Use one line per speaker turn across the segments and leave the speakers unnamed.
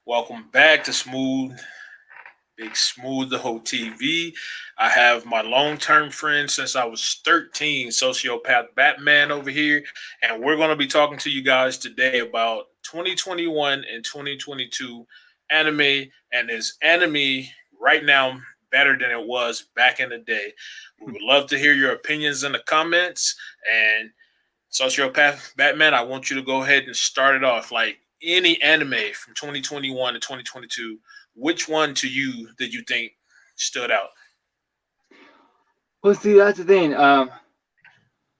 Welcome back to BigSmootho TV. I have my long-term friend since I was 13, sociopath Batman over here, and we're going to be talking to you guys today about 2021 and 2022 anime, and is anime right now better than it was back in the day? We would love to hear your opinions in the comments, and Sociopath Batman, I want you to go ahead and start it off. Like any anime from 2021 to 2022, which one to you did you think stood out?
Well, see, that's the thing.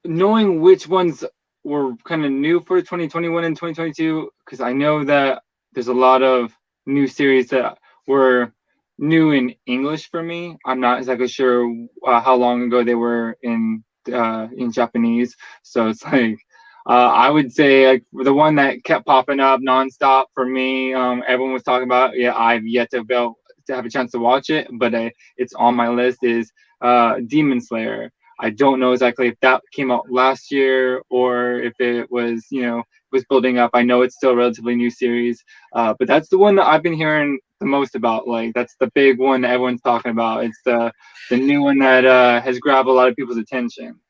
Knowing which ones were kind of new for 2021 and 2022, because I know that there's a lot of new series that were new in English for me. I'm not exactly sure how long ago they were in Japanese, so it's like I would say like the one that kept popping up nonstop for me. Everyone was talking about. Yeah, I've yet to have a chance to watch it, but it's on my list. Is Demon Slayer. I don't know exactly if that came out last year or if it was, was building up. I know it's still a relatively new series, but that's the one that I've been hearing the most about. Like that's the big one that everyone's talking about. It's the new one that has grabbed a lot of people's attention.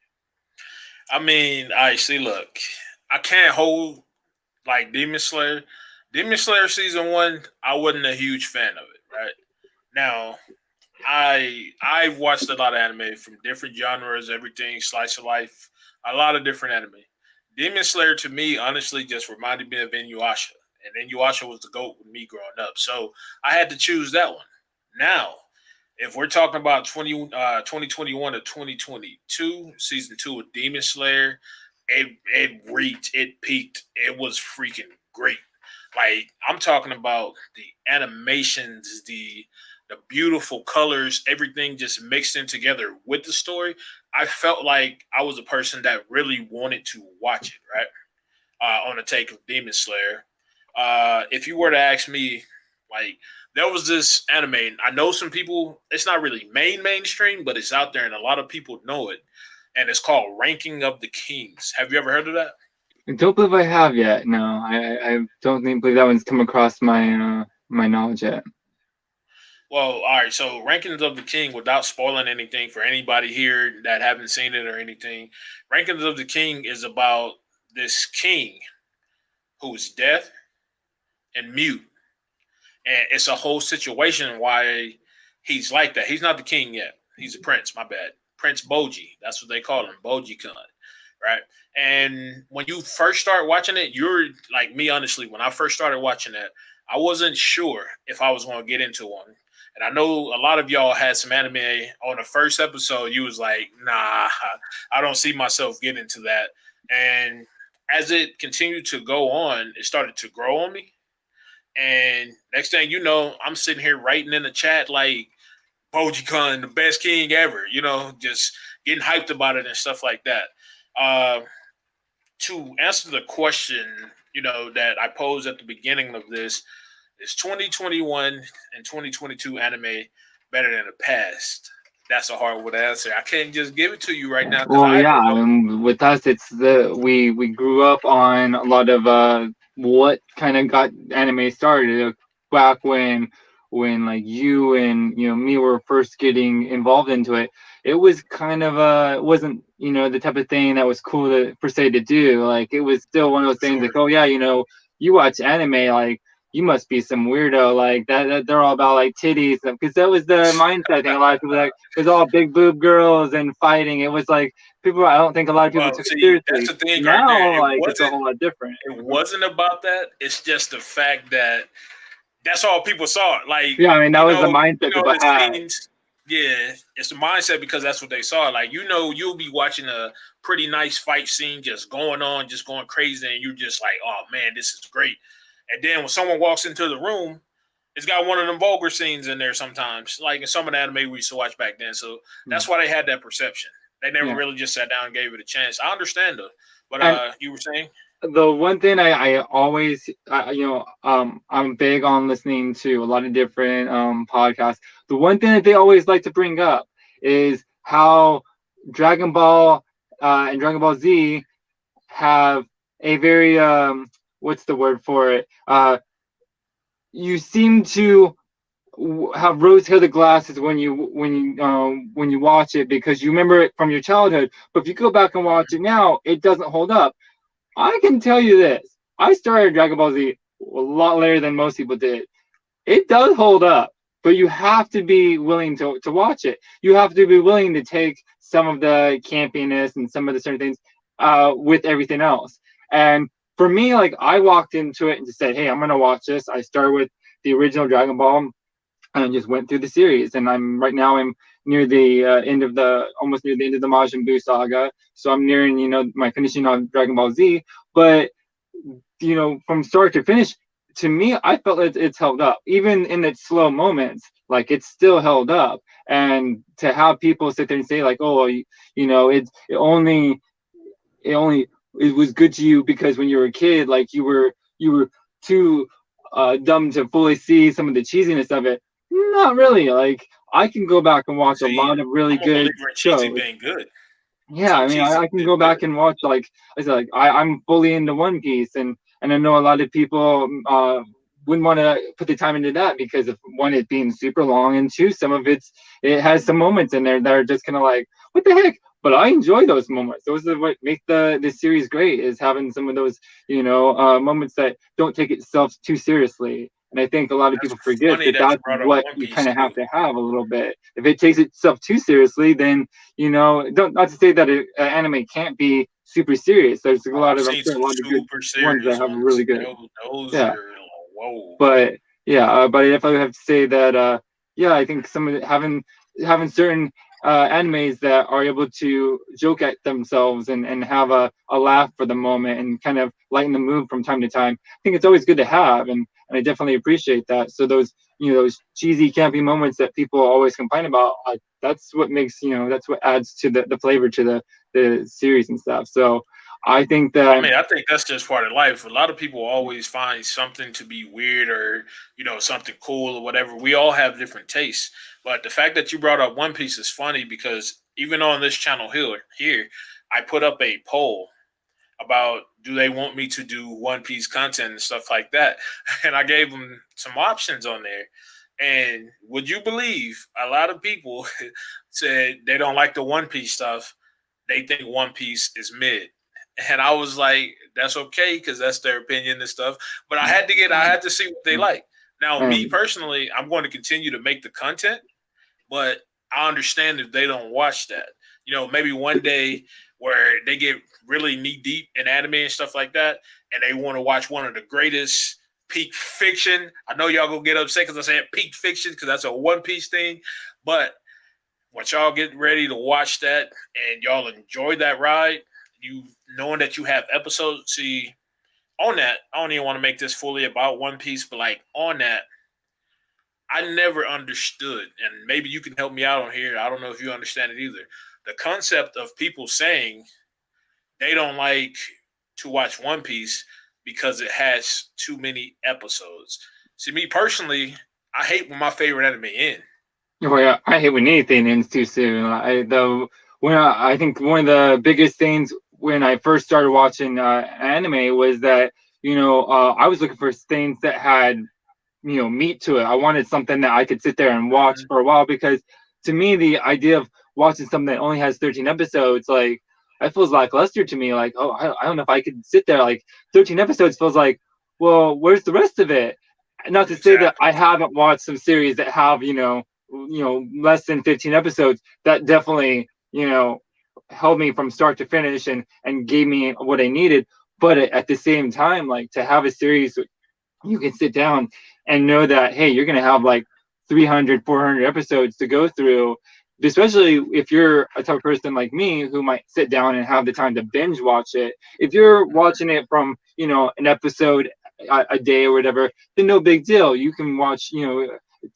I mean, I see. Look, I can't hold like Demon Slayer. Demon Slayer season one, I wasn't a huge fan of it. Right now, I've watched a lot of anime from different genres, everything slice of life, a lot of different anime. Demon Slayer to me, honestly, just reminded me of Inuyasha, and Inuyasha was the goat with me growing up, so I had to choose that one. Now, if we're talking about 2021 to 2022, season two of Demon Slayer, it peaked. It was freaking great. Like I'm talking about the animations, the beautiful colors, everything just mixed in together with the story. I felt like I was a person that really wanted to watch it, right? On the take of Demon Slayer. If you were to ask me, like, there was this anime. I know some people. It's not really mainstream, but it's out there, and a lot of people know it. And it's called Ranking of the Kings. Have you ever heard of that?
I don't believe I have yet. No, I don't think believe that one's come across my knowledge yet.
Well, all right. So, Rankings of the King, without spoiling anything for anybody here that haven't seen it or anything, Rankings of the King is about this king who is deaf and mute, and it's a whole situation why he's like that. He's not the king yet. He's a prince. My bad, Prince Boji. That's what they call him, Boji Khan, right? And when you first start watching it, you're like me. Honestly, when I first started watching it, I wasn't sure if I was going to get into one. And I know a lot of y'all had some anime on the first episode. You was like, nah, I don't see myself getting into that. And as it continued to go on, it started to grow on me. And next thing you know, I'm sitting here writing in the chat like Boji Khan, the best king ever, just getting hyped about it and stuff like that. Uh, to answer the question, that I posed at the beginning of this, is 2021 and 2022 anime better than the past? That's a hard one to answer. I can't just give it to you right now because
Well,
I
yeah,
don't
I
know.
mean, with us, it's we grew up on a lot of what kind of got anime started back when like you and me were first getting involved into it. It was kind of it wasn't the type of thing that was cool to per se to do. Like it was still one of those
For
things
sure.
like, oh yeah, you watch anime, like you must be some weirdo, like that they're all about like titties, because that was the mindset. I think a lot of people like it was all big boob girls and fighting. It was like people. I don't think a lot of people
Well,
took it
see, that's
seriously.
the thing right there.
Now, like it's a whole lot different.
It wasn't about that. It's just the fact that that's all people saw. Like,
Yeah, I mean that was the
you
mindset
know
people
the
had.
scenes. Yeah, it's the mindset because that's what they saw. Like, you'll be watching a pretty nice fight scene just going on, just going crazy, and you're just like, oh man, this is great. And then when someone walks into the room, it's got one of them vulgar scenes in there sometimes, like in some of the anime we used to watch back then. So
Hmm.
that's why they had that perception. They never
Yeah,
really just sat down and gave it a chance. I understand though, but
and
you were saying,
the one thing I always I'm big on listening to a lot of different podcasts. The one thing that they always like to bring up is how Dragon Ball and Dragon Ball Z have a very what's the word for it? You seem to have rose-colored glasses when you watch it because you remember it from your childhood. But if you go back and watch it now, it doesn't hold up. I can tell you this: I started Dragon Ball Z a lot later than most people did. It does hold up, but you have to be willing to watch it. You have to be willing to take some of the campiness and some of the certain things with everything else. And for me, like I walked into it and just said, "Hey, I'm gonna watch this." I started with the original Dragon Ball and just went through the series. And I'm right now I'm near the end of the almost near the end of the Majin Buu saga, so I'm nearing my finishing on Dragon Ball Z. But from start to finish, to me, I felt it's held up, even in its slow moments. Like it's still held up, and to have people sit there and say like, "Oh, it only it was good to you because when you were a kid, like you were too dumb to fully see some of the cheesiness of it." Not really. Like I can go back and watch a
See,
lot of really
I'm a
good
believer in cheesy
shows.
being good.
Yeah,
Some
I mean, I,
cheesy
I can
is
go
good.
back and watch like I said, like I'm fully into One Piece, and I know a lot of people wouldn't want to put the time into that because of one, it being super long, and two, it has some moments in there that are just kind of like, what the heck? But I enjoy those moments. Those are what make the series great, is having some of those moments that don't take itself too seriously. And I think a lot of
That's
people forget
funny
that
that you
that's
brought up
what
One
you
Piece
kind of
too.
have to have a little bit. If it takes itself too seriously, then don't, not to say that anime can't be super serious. There's a
Oh,
lot
I've
of I'm
seen
sure a
some
lot of good
super
ones that
serious
have
ones.
really good.
Those
Yeah,
are whoa.
but yeah, but if I have to say that, yeah, I think some of it, having certain animes that are able to joke at themselves and have a laugh for the moment and kind of lighten the mood from time to time. I think it's always good to have, and I definitely appreciate that. So those cheesy, campy moments that people always complain about, that's what makes that's what adds to the flavor to the series and stuff. So I think
I
that
mean, I think that's just part of life. A lot of people always find something to be weird or, something cool or whatever. We all have different tastes. But the fact that you brought up One Piece is funny because even on this channel here, I put up a poll about do they want me to do One Piece content and stuff like that. And I gave them some options on there. And would you believe a lot of people said they don't like the One Piece stuff. They think One Piece is mid. And I was like, that's okay because that's their opinion and stuff. But I had to see what they like. Now, me
um,
personally, I'm going to continue to make the content, but I understand if they don't watch that. Maybe one day where they get really knee deep in anime and stuff like that, and they want to watch one of the greatest peak fiction. I know y'all gonna get upset because I said peak fiction because that's a One Piece thing, but once y'all get ready to watch that and y'all enjoy that ride, you knowing that you have episodes. See, on that, I don't even want to make this fully about One Piece, but like on that, I never understood, and maybe you can help me out on here. I don't know if you understand it either. The concept of people saying they don't like to watch One Piece because it has too many episodes. See, me personally, I hate when my favorite anime end.
oh yeah, I hate when anything ends too soon. I think one of the biggest things when I first started watching anime was that I was looking for things that had meat to it. I wanted something that I could sit there and watch
Mhm.
for a while, because to me the idea of watching something that only has 13 episodes, like, that feels lackluster to me. Like, oh, I don't know if I could sit there. Like 13 episodes feels like, well, where's the rest of it? Not to say that
Exactly.
I haven't watched some series that have less than 15 episodes that definitely held me from start to finish and gave me what I needed. But at the same time, like, to have a series you can sit down and know that, hey, you're going to have like 300, 400 episodes to go through, especially if you're a type of person like me who might sit down and have the time to binge watch it. If you're watching it from an episode a day or whatever, then no big deal. You can watch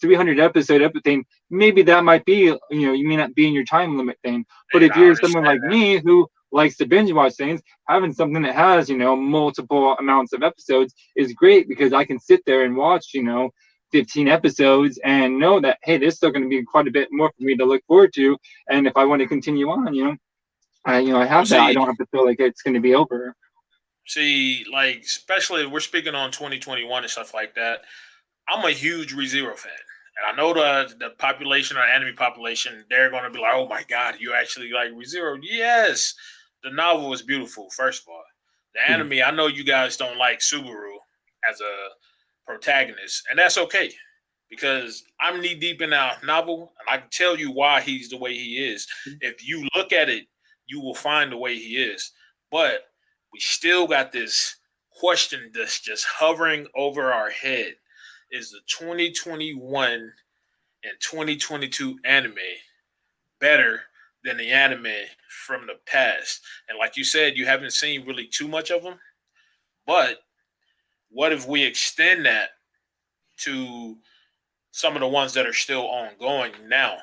300 episode everything. Maybe that might be, you may not be in your time limit thing. But
And
if
I
you're someone
understand
like me who likes to binge watch things, having something that has multiple amounts of episodes is great, because I can sit there and watch 15 episodes and know that, hey, there's still going to be quite a bit more for me to look forward to. And if I want to continue on, I
Well,
have that. I
see,
don't have to feel like it's going to be over.
See, like especially if we're speaking on 2021 and stuff like that. I'm a huge ReZero fan. And I know the population or enemy population, they're gonna be like, oh my god, you actually like ReZero. Yes. The novel is beautiful, first of all. The
Yeah.
anime, I know you guys don't like Subaru as a protagonist, and that's okay. Because I'm knee deep in that novel, and I can tell you why he's the way he is. If you look at it, you will find the way he is. But we still got this question that's just hovering over our head. Is the 2021 and 2022 anime better than the anime from the past? And like you said, you haven't seen really too much of them. But what if we extend that to some of the ones that are still ongoing now?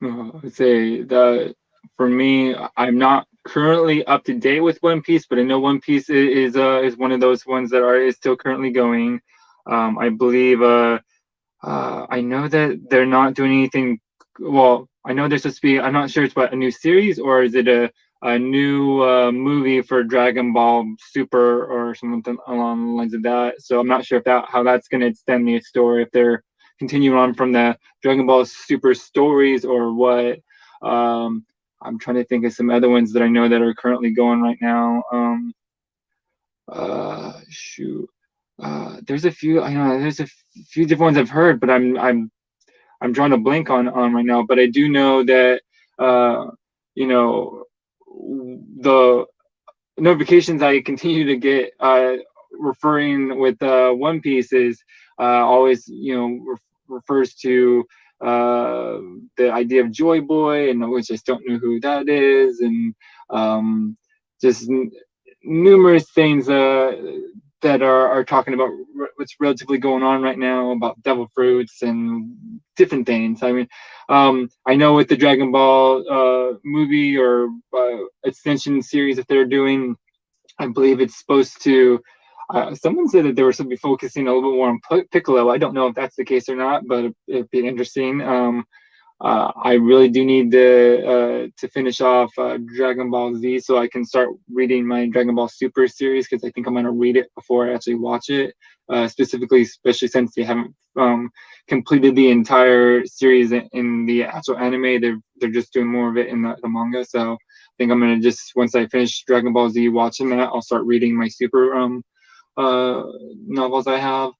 I would say that for me, I'm not currently up to date with One Piece, but I know One Piece is one of those ones that are is still currently going. I believe I know that they're not doing anything. Well, I know there's supposed to be. I'm not sure it's what a new series or is it a new movie for Dragon Ball Super or something along the lines of that. So I'm not sure if that how that's going to extend the story if they're continuing on from the Dragon Ball Super stories or what. Um, I'm trying to think of some other ones that I know that are currently going right now. Shoot. There's a few. I know there's a few different ones I've heard, but I'm drawing a blank on right now. But I do know that uh, you know the notifications I continue to get referring with One Piece is always refers to uh, the idea of Joy Boy, and which I just don't know who that is, and um, just numerous things that are talking about what's relatively going on right now about devil fruits and different things. I mean, I know with the Dragon Ball movie or extension series that they're doing, I believe it's supposed to. Someone said that they were supposed to be focusing a little bit more on Piccolo. I don't know if that's the case or not, but it'd be interesting. I really do need to finish off Dragon Ball Z so I can start reading my Dragon Ball Super series because I think I'm gonna read it before I actually watch it. Specifically, especially since they haven't completed the entire series in the actual anime, they're just doing more of it in the manga. So I think I'm gonna just once I finish Dragon Ball Z watching that, I'll start reading my Super uh, novels I have.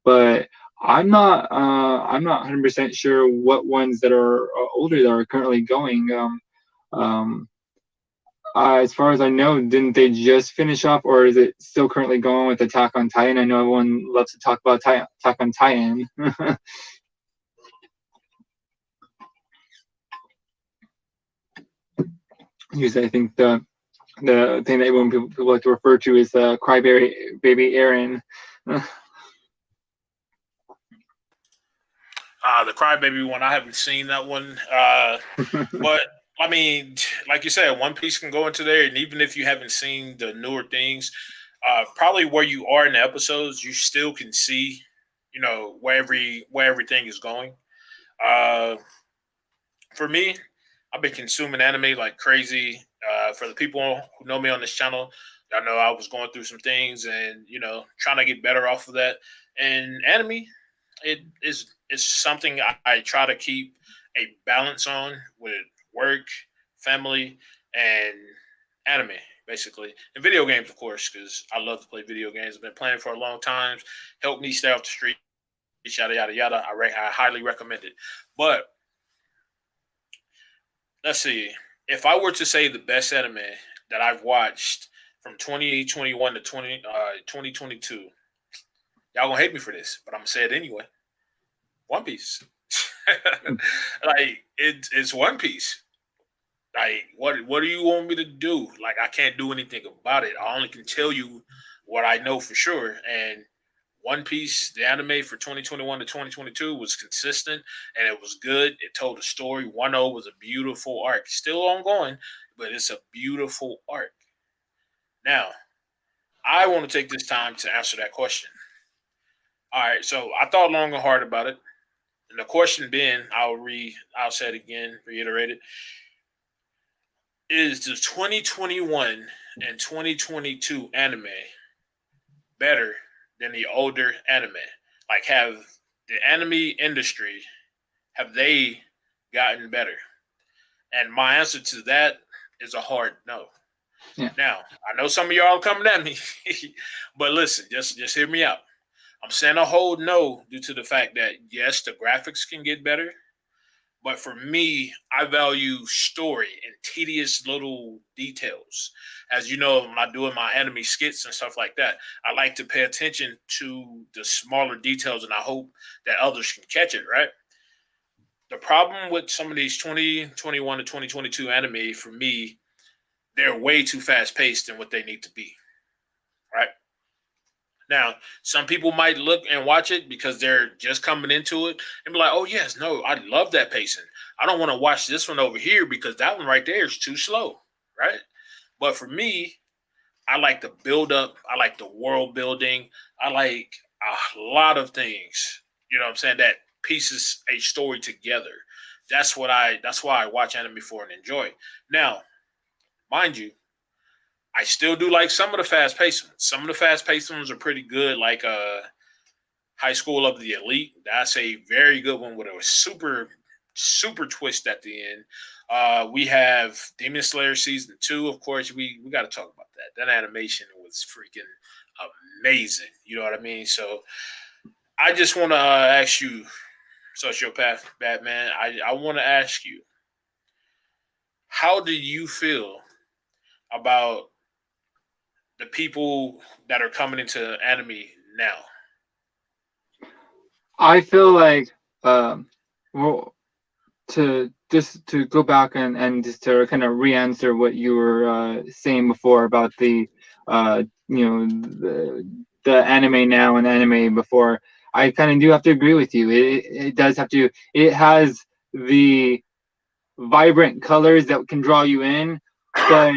But I'm not 100% sure what ones that are older that are currently going. Um, as far as I know, didn't they just finish up, or is it still currently going with Attack on Titan? I know everyone loves to talk about Attack on Titan. Usually, I think the thing that everyone people like to refer to is Crybaby Baby Aaron.
The Crybaby one, I haven't seen that one. But I mean, like you said, One Piece can go into there, and even if you haven't seen the newer things, probably where you are in the episodes, you still can see, where everything is going. Uh, for me, I've been consuming anime like crazy. For the people who know me on this channel, I know I was going through some things and trying to get better off of that. And anime, it's something I try to keep a balance on with work, family, and anime, basically, and video games, of course, because I love to play video games. I've been playing for a long time. Helped me stay off the street. Yada yada yada. I highly recommend it. But let's see. If I were to say the best anime that I've watched from 2021 to 2022, y'all gonna hate me for this, but I'm gonna say it anyway. One Piece. Like it's One Piece. Like what do you want me to do? Like I can't do anything about it. I only can tell you what I know for sure. And One Piece, the anime for 2021 to 2022 was consistent and it was good. It told a story. 1.0 was a beautiful arc. Still ongoing, but it's a beautiful arc. Now, I want to take this time to answer that question. All right, so I thought long and hard about it. And the question being, I'll say it again, reiterate it, is the 2021 in 2022 anime better than the older anime? Like, have the anime industry, have they gotten better? And my answer to that is a hard no.
Yeah.
Now, I know some of y'all are coming at me, but listen, just hear me out. I'm saying a whole no due to the fact that yes, the graphics can get better, but for me, I value story and tedious little details. As you know, when I do my anime skits and stuff like that, I like to pay attention to the smaller details, and I hope that others can catch it. Right. The problem with some of these 2021 to 2022 anime, for me, they're way too fast paced than what they need to be. Right. Now, some people might look and watch it because they're just coming into it and be like, "Oh yes, no, I love that pacing. I don't want to watch this one over here because that one right there is too slow." Right? But for me, I like the build up. I like the world building. I like a lot of things. You know what I'm saying? That pieces a story together. That's why I watch anime for and enjoy. Now, mind you, I still do like some of the fast paced ones. Some of the fast paced ones are pretty good, like High School of the Elite. That's a very good one with a super twist at the end. We have Demon Slayer season 2. Of course, we got to talk about that. That animation was freaking amazing. You know what I mean? So I just want to ask you, sociopath Batman. I want to ask you, how do you feel about the people that are coming into anime now?
I feel like well, to go back and just to kind of re-answer what you were saying before about the the anime now and anime before. I kind of do have to agree with you. It does have to. It has the vibrant colors that can draw you in, but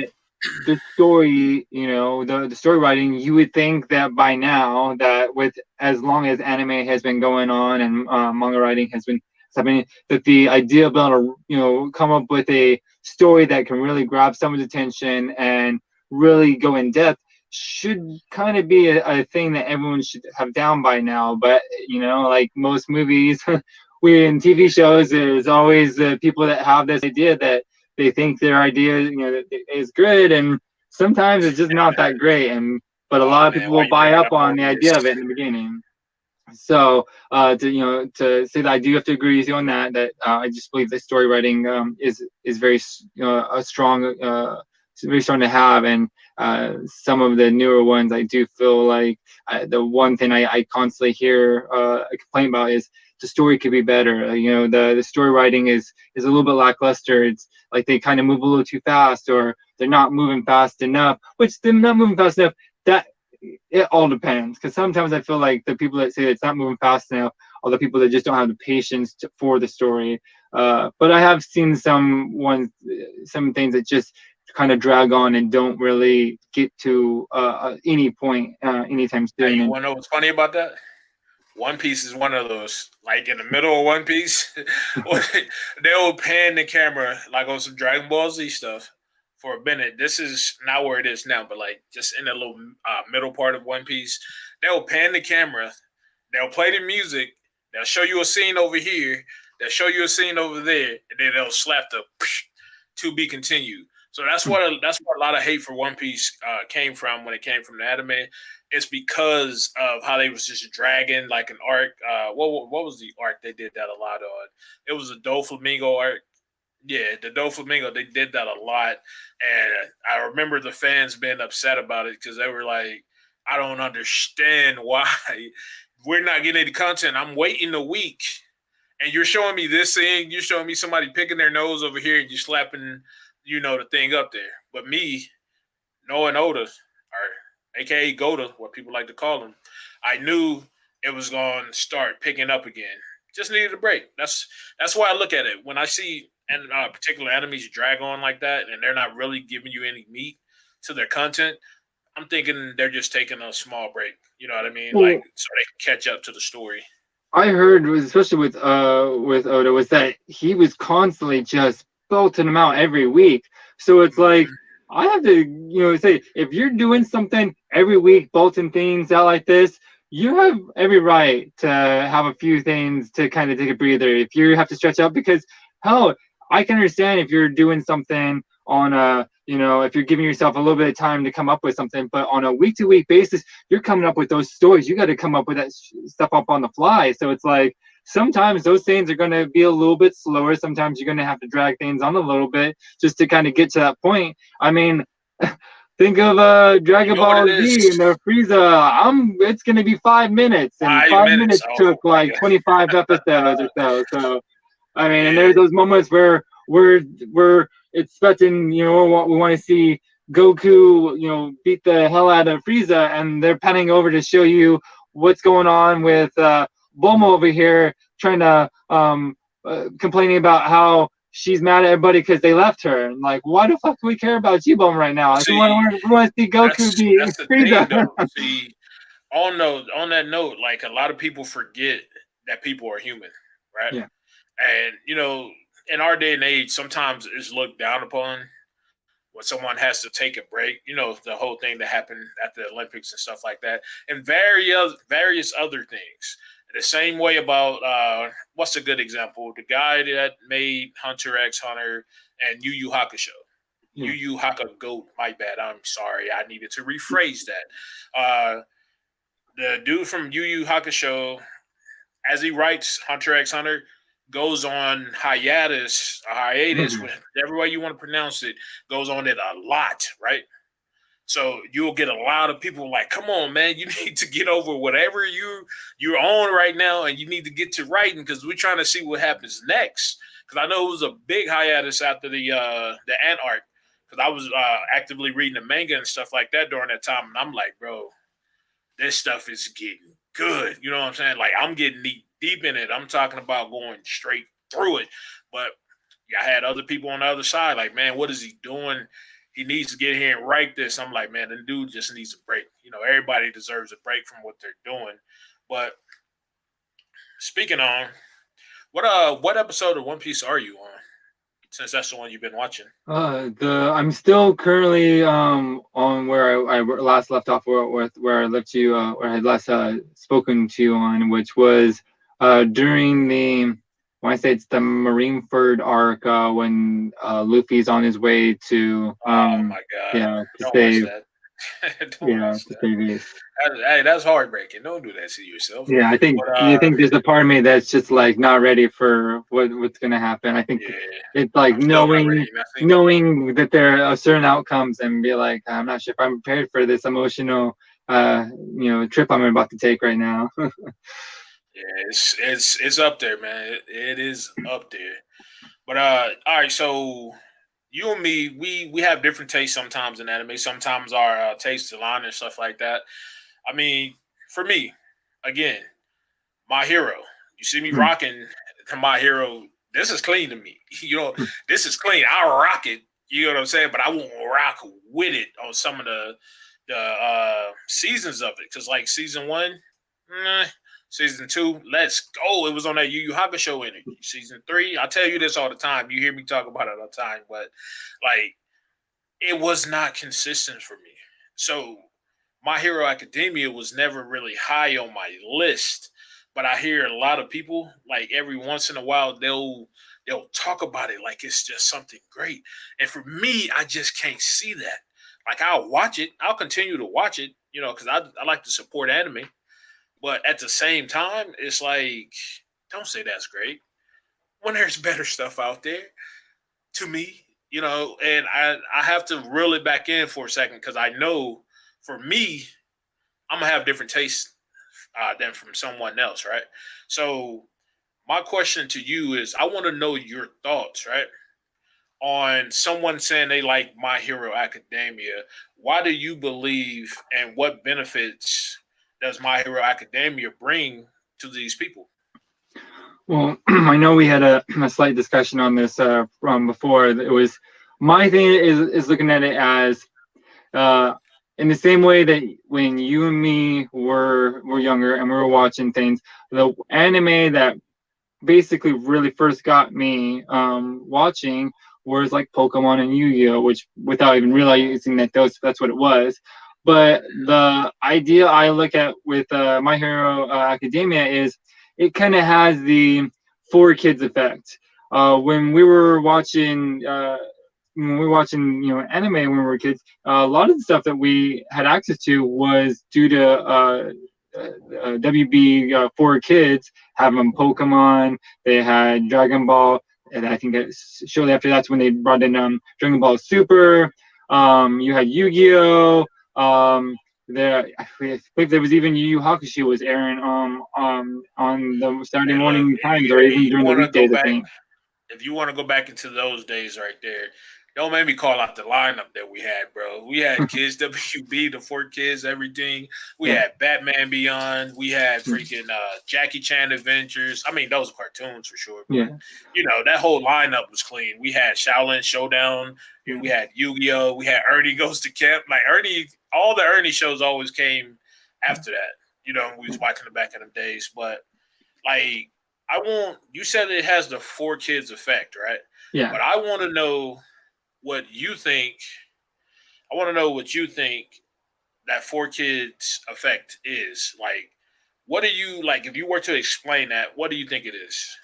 the story, the story writing, you would think that by now, that with as long as anime has been going on and manga writing has been happening, that the idea of being able to, come up with a story that can really grab someone's attention and really go in depth should kind of be a thing that everyone should have down by now. But, like most movies, we in TV shows, there's always the people that have this idea that they think their idea, is good, and sometimes it's just not that great. But a
Oh
lot of
man,
people
why
will
you
buy
bringing
up
up
on the
Morbius?
idea of it in the beginning. So to say that I do have to agree with you on that. That I just believe that story writing is very a strong. It's very strong to have, and some of the newer ones, I do feel like the one thing I constantly hear a complaint about is the story could be better. The story writing is a little bit lackluster. It's like they kind of move a little too fast, or they're not moving fast enough. Which they're not moving fast enough. That it all depends, because sometimes I feel like the people that say it's not moving fast enough are the people that just don't have the patience for the story. But I have seen some things that just kind of drag on and don't really get to any point anytime
Hey,
soon.
you
And
want to know what's funny about that? One Piece is one of those. Like in the middle of One Piece, they'll pan the camera like on some Dragon Ball Z stuff for a minute. This is not where it is now, but like just in the little middle part of One Piece, they'll pan the camera. They'll play the music. They'll show you a scene over here. They'll show you a scene over there, and then they'll slap the to be continued. So that's what a lot of hate for One Piece came from when it came from the anime. It's because of how they was just dragging like an arc. What was the arc they did that a lot on? It was a Doflamingo arc. Yeah, the Doflamingo, they did that a lot, and I remember the fans being upset about it because they were like, "I don't understand why we're not getting any content. I'm waiting a week, and you're showing me this thing. You're showing me somebody picking their nose over here, and you slapping, the thing up there. But me, Noah and Oda, or AKA Goda, what people like to call him, I knew it was going to start picking up again. Just needed a break. That's why I look at it when I see and particular enemies drag on like that, and they're not really giving you any meat to their content. I'm thinking they're just taking a small break. You know what I mean? Like
well,
so they can catch up to the story.
I heard, especially with Oda, was that he was constantly just belting them out every week. So it's like,
Mhm.
I have to, say if you're doing something every week, bolting things out like this, you have every right to have a few things to kind of take a breather. If you have to stretch out, because hell, I can understand if you're doing something on a, if you're giving yourself a little bit of time to come up with something, but on a week to week basis, you're coming up with those stories. You got to come up with that stuff up on the fly. So it's like sometimes those things are going to be a little bit slower. Sometimes you're going to have to drag things on a little bit just to kind of get to that point. I mean, think of
You
Dragon
know what
Ball
it
Z
is?
and the Frieza. It's gonna be 5 minutes, and
5 minutes.
5 minutes took
Oh my
like
god.
25 episodes or so. So I mean, and there's
Yeah.
those moments where we're expecting, we want to see Goku, beat the hell out of Frieza, and they're panning over to show you what's going on with Bulma over here, trying to complaining about how she's mad at everybody because they left her. And like, why the fuck do we care about G-Bone right now?
Well,
Like,
see,
we want to see Goku be
that's the thing
Frieza.
though. See, on that note, like a lot of people forget that people are human, right?
Yeah.
And in our day and age, sometimes it's looked down upon when someone has to take a break. The whole thing that happened at the Olympics and stuff like that, and various other things. The same way about what's a good example? The guy that made Hunter X Hunter and Yu Yu Hakusho. Yu
Yeah.
Yu Hakusho Goat. My bad. I'm sorry. I needed to rephrase that. The dude from Yu Yu Hakusho, as he writes Hunter X Hunter, goes on hiatus,
Mhm.
whatever way you want to pronounce it, goes on it a lot, right? So you'll get a lot of people like, "Come on, man, you need to get over whatever you're on right now, and you need to get to writing because we're trying to see what happens next." Because I know it was a big hiatus after the Ant arc. Because I was actively reading the manga and stuff like that during that time, and I'm like, bro, this stuff is getting good. You know what I'm saying? Like I'm getting deep in it. I'm talking about going straight through it. But yeah, I had other people on the other side, like, man, what is he doing? He needs to get here and write this. I'm like, man, the dude just needs a break. Everybody deserves a break from what they're doing. But speaking on, what episode of One Piece are you on? Since that's the one you've been watching.
I'm still currently on where I last left off, where I left you, where I had last spoken to you on, which was during the, when I say it's the Marineford arc, when Luffy's on his way to
Oh my god!
yeah, to
Don't watch
save,
that. Don't
yeah,
watch
to
that.
save Ace.
Hey, that's heartbreaking. Don't do that to yourself.
Yeah, I think,
But
you think there's a part of me that's just like not ready for what's gonna happen. I think
yeah,
it's like
I'm still not ready. Nothing.
knowing that there are certain outcomes and be like, I'm not sure if I'm prepared for this emotional trip I'm about to take right now.
Yeah, it's up there, man. It is up there. But all right. So you and me, we have different tastes sometimes in anime. Sometimes our tastes align and stuff like that. I mean, for me, again, My Hero. You see me rocking My Hero. This is clean to me. This is clean. I rock it. You know what I'm saying? But I won't rock with it on some of the seasons of it. Because like season one, meh. Season two, let's go. It was on that Yu Yu Hakusho energy. Season three, I tell you this all the time. You hear me talk about it all the time, but like it was not consistent for me. So My Hero Academia was never really high on my list, but I hear a lot of people like every once in a while they'll talk about it like it's just something great. And for me, I just can't see that. Like I'll watch it, I'll continue to watch it, because I like to support anime. But at the same time, it's like, don't say that's great when there's better stuff out there to me, and I have to reel it back in for a second because I know for me, I'm gonna have different tastes than from someone else, right? So my question to you is, I want to know your thoughts, right, on someone saying they like My Hero Academia. Why do you believe, and what benefits does My Hero Academia bring to these people?
Well, I know we had a slight discussion on this from before. It was, my thing is looking at it as uh, in the same way that when you and me were younger and we were watching things, the anime that basically really first got me watching whereas like Pokemon and Yu-Gi-Oh, which without even realizing that that's what it was. But the idea I look at with My Hero Academia is it kind of has the four kids effect. When we were watching anime when we were kids, a lot of the stuff that we had access to was due to WB for kids having Pokemon. They had Dragon Ball, and I think shortly after that's when they brought in Dragon Ball Super. You had Yu-Gi-Oh. There, I believe there was even Yu Yu Hakusho was airing on the Saturday
Hey, look,
morning times or even
if you
during the
want to go
weekdays, I
back,
think.
if you want to go back into those days right there, don't make me call out the lineup that we had, bro. We had Kids WB, the four kids, everything. We
Yeah.
had Batman Beyond. We had
Mm.
freaking Jackie Chan Adventures. I mean, those are cartoons for sure, but
Yeah.
that whole lineup was clean. We had Shaolin Showdown.
Yeah.
We had Yu Gi Oh. We had Ernie Goes to Camp. Like Ernie, all the Ernie shows always came after that. We was watching the back in the days, but like I want you said it has the four kids effect, right?
Yeah.
But I want to know what you think. I want to know what you think that four kids effect is. Like, what do you like? If you were to explain that, what do you think it is?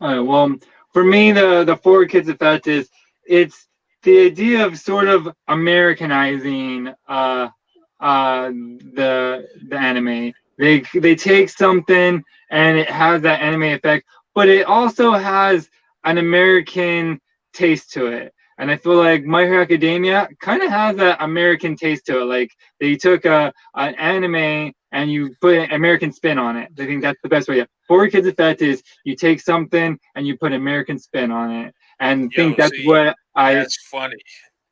All right. Well, for me, the four kids effect is it's the idea of sort of Americanizing the anime. They take something and it has that anime effect, but it also has an American taste to it. And I feel like My Hero Academia kind of has that American taste to it. Like they took an anime and you put an American spin on it. I think that's the best way. Yeah. Four Kids Effect is you take something and you put an American spin on it, and think
Yo,
that's
see,
what
that's funny.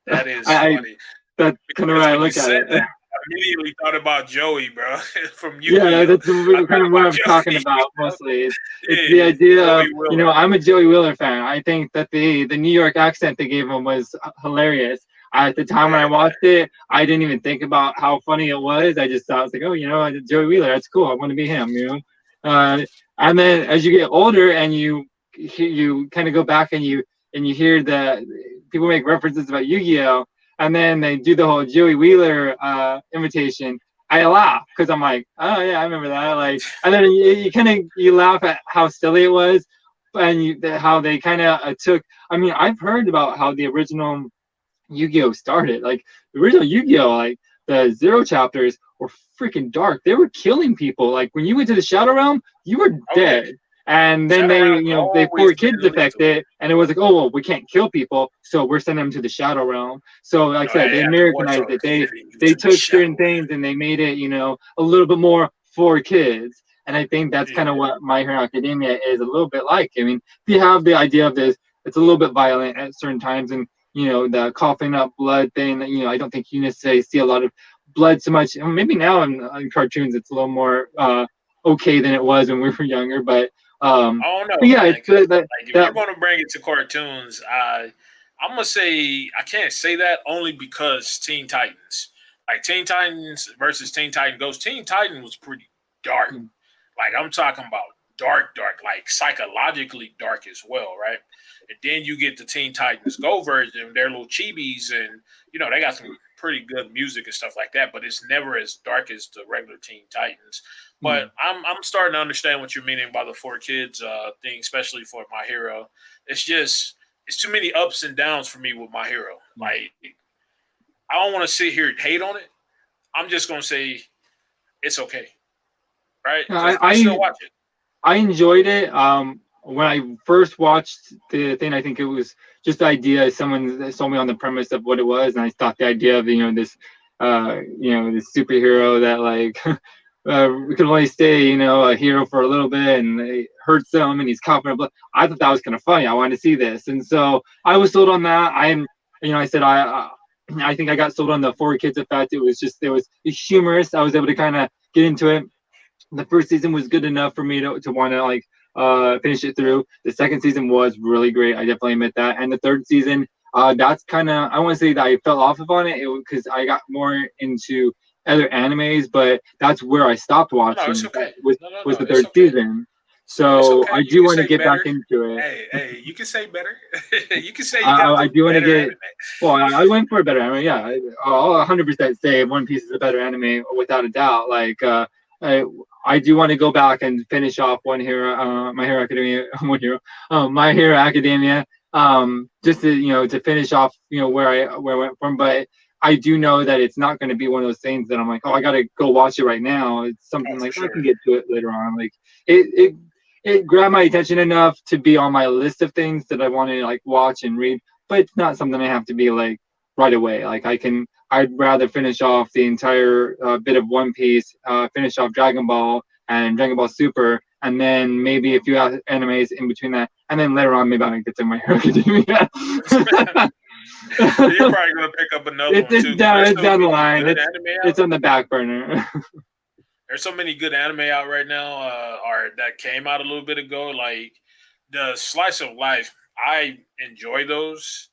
That is
I
funny
that's kind of where
because
I
when you
look at
said
it.
that, I immediately thought about Joey, bro, from Yu
Yeah,
Gi Oh.
that's
I
kind
thought
of what
about
I'm talking
Joey.
about mostly. It's the
Yeah,
idea of,
Joey Wheeler.
I'm a Joey Wheeler fan. I think that the New York accent they gave him was hilarious. At the time when I
Yeah,
watched it, I didn't even think about how funny it was. I just thought, I was like, oh, Joey Wheeler, that's cool. I want to be him. And then
yeah.
as you get older and you kind of go back and you hear the people make references about Yu-Gi-Oh, and then they do the whole Joey Wheeler invitation. I laugh because I'm like, oh yeah, I remember that. Like, and then you kind of you laugh at how silly it was, and how they kind of took. I mean, I've heard about how the original Yu-Gi-Oh started. Like the original Yu-Gi-Oh, like the zero chapters were freaking dark. They were killing people. Like when you went to the Shadow Realm, you were
Oh yeah,
dead. And then
Shadow
they,
Round's
they
always
four
been
kids
lethal.
affected, and it was like, oh well, we can't kill people, so we're sending them to the Shadow Realm. So like I said,
They
they
have the warts
Americanized
on
it.
sending you
They
to the
took
shadow
certain things and they made it, a little bit more for kids. And I think that's
realm.
kind of what My Hero Academia is a little bit like. I mean, if you have the idea of this, it's a little bit violent at certain times, and the coughing up blood thing. I don't think you necessarily see a lot of blood so much. Maybe now in cartoons it's a little more okay than it was when we were younger.
I don't know,
But yeah,
man.
it's
Because
that
like, if
that
you're gonna bring it to cartoons, I'm gonna say I can't say that only because Teen Titans, like Teen Titans versus Teen Titan Ghost. Teen Titan was pretty dark. Like I'm talking about dark, dark, like psychologically dark as well, right? And then you get the Teen Titans Go version. They're little chibis, and they got some pretty good music and stuff like that. But it's never as dark as the regular Teen Titans.
yeah.
But I'm starting to understand what you're meaning by the four kids thing, especially for My Hero. It's just it's too many ups and downs for me with My Hero. Like I don't want to sit here and hate on it. I'm just gonna say it's okay, right?
I,
Because I still
I
watch it.
I enjoyed it. When I first watched the thing, I think it was just the idea. Someone sold me on the premise of what it was, and I thought the idea of this superhero that like we could only stay a hero for a little bit, and it hurts them, and he's coughing up blood. I thought that was kind of funny. I wanted to see this, and so I was sold on that. I said I think I got sold on the four kids effect. It's humorous. I was able to kind of get into it. The first season was good enough for me to want to like finish it through. The second season was really great. I definitely admit that. And the third season, that's kind of I want to say that I fell off of on it because I got more into other animes, but that's where I stopped
No, it's
watching.
okay.
Was
No, no,
was
no,
the
it's
third
okay.
season.
It's
So
okay.
I
You
do
can
want to
say
get back
better.
into it.
Hey, you can say better. You can say you got a
I
little
do want to
better
get.
anime.
Well, I went for a better anime. Yeah, I'll 100% say One Piece is a better anime without a doubt. Like, I, I do want to go back and finish off My Hero Academia, My Hero Academia. Just to to finish off where I went from, but I do know that it's not going to be one of those things that I'm like, oh, I got to go watch it right now. It's
Oh,
something
for
like I
sure.
can get to it later on. Like it it grabbed my attention enough to be on my list of things that I want to like watch and read, but it's not something I have to be like right away. Like I'd rather finish off the entire bit of One Piece, finish off Dragon Ball and Dragon Ball Super, and then maybe a few animes in between that, and then later on maybe I'll get to My Hero Academia.
You're probably gonna pick up another one too,
It's
because
down,
there's
it's
so
down the
many
line.
good anime
It's
out.
on the back burner.
There's so many good anime out right now, or that came out a little bit ago. Like the slice of life, I enjoy those.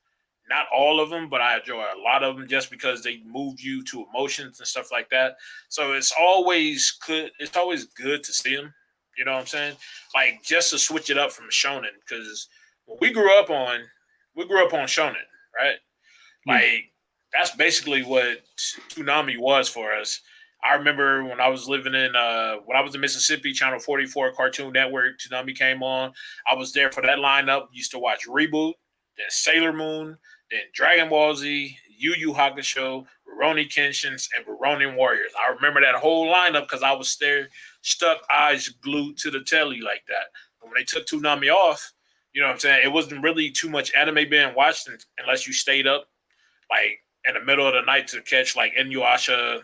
Not all of them, but I enjoy a lot of them just because they move you to emotions and stuff like that. So it's always good. It's always good to see them. You know what I'm saying? Like just to switch it up from shonen, because when we grew up on shonen, right?
Yeah.
Like that's basically what Toonami was for us. I remember when I was in Mississippi, Channel 44 Cartoon Network, Toonami came on. I was there for that lineup. Used to watch Reboot, then Sailor Moon, then Dragon Ball Z, Yu Yu Hakusho, Rurouni Kenshin, and Rurouni Warriors. I remember that whole lineup because I was there, stuck, eyes glued to the telly like that. But when they took Toonami off, you know what I'm saying? It wasn't really too much anime being watched unless you stayed up like in the middle of the night to catch like Inuyasha,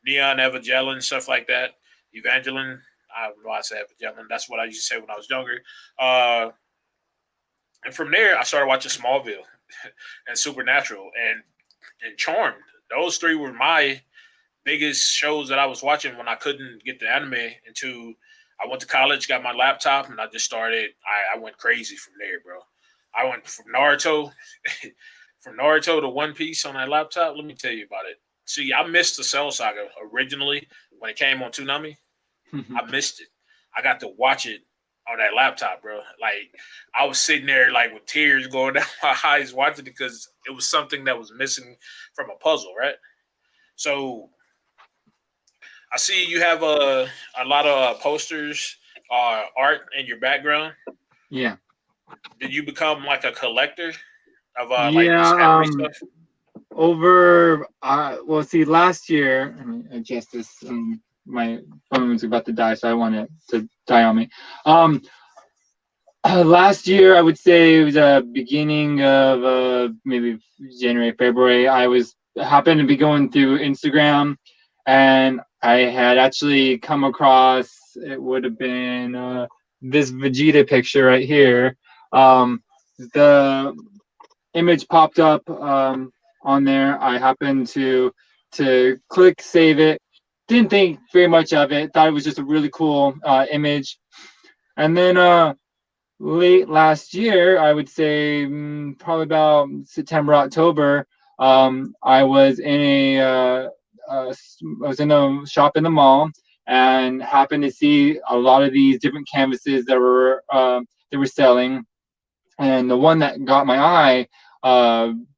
Neon Evangelion, stuff like that. Evangeline, I don't know why I say Evangelion. That's what I used to say when I was younger. And from there, I started watching Smallville and Supernatural and Charmed. Those three were my biggest shows that I was watching when I couldn't get the anime until I went to college, got my laptop, and I just started. I went crazy from there, bro. I went from Naruto, from Naruto to One Piece on that laptop. Let me tell you about it. See, I missed the Cell Saga originally when it came on Toonami. I missed it. I got to watch it on that laptop, bro. Like I was sitting there like with tears going down my eyes watching it because it was something that was missing from a puzzle, right? So I see you have a lot of posters, art in your background.
Yeah.
Did you become like a collector of like
Yeah.
this anime stuff?
Over. Well, see, last year. Let me adjust this. My phone was about to die, so I want it to die on me. Um, last year, I would say it was beginning of maybe January, February. I was happened to be going through Instagram, and I had actually come across. It would have been this Vegeta picture right here. The image popped up on there. I happened to click save it. Didn't think very much of it. Thought it was just a really cool image. And then late last year, I would say probably about September, October, I was in I was in a shop in the mall and happened to see a lot of these different canvases that were selling, and the one that got my eye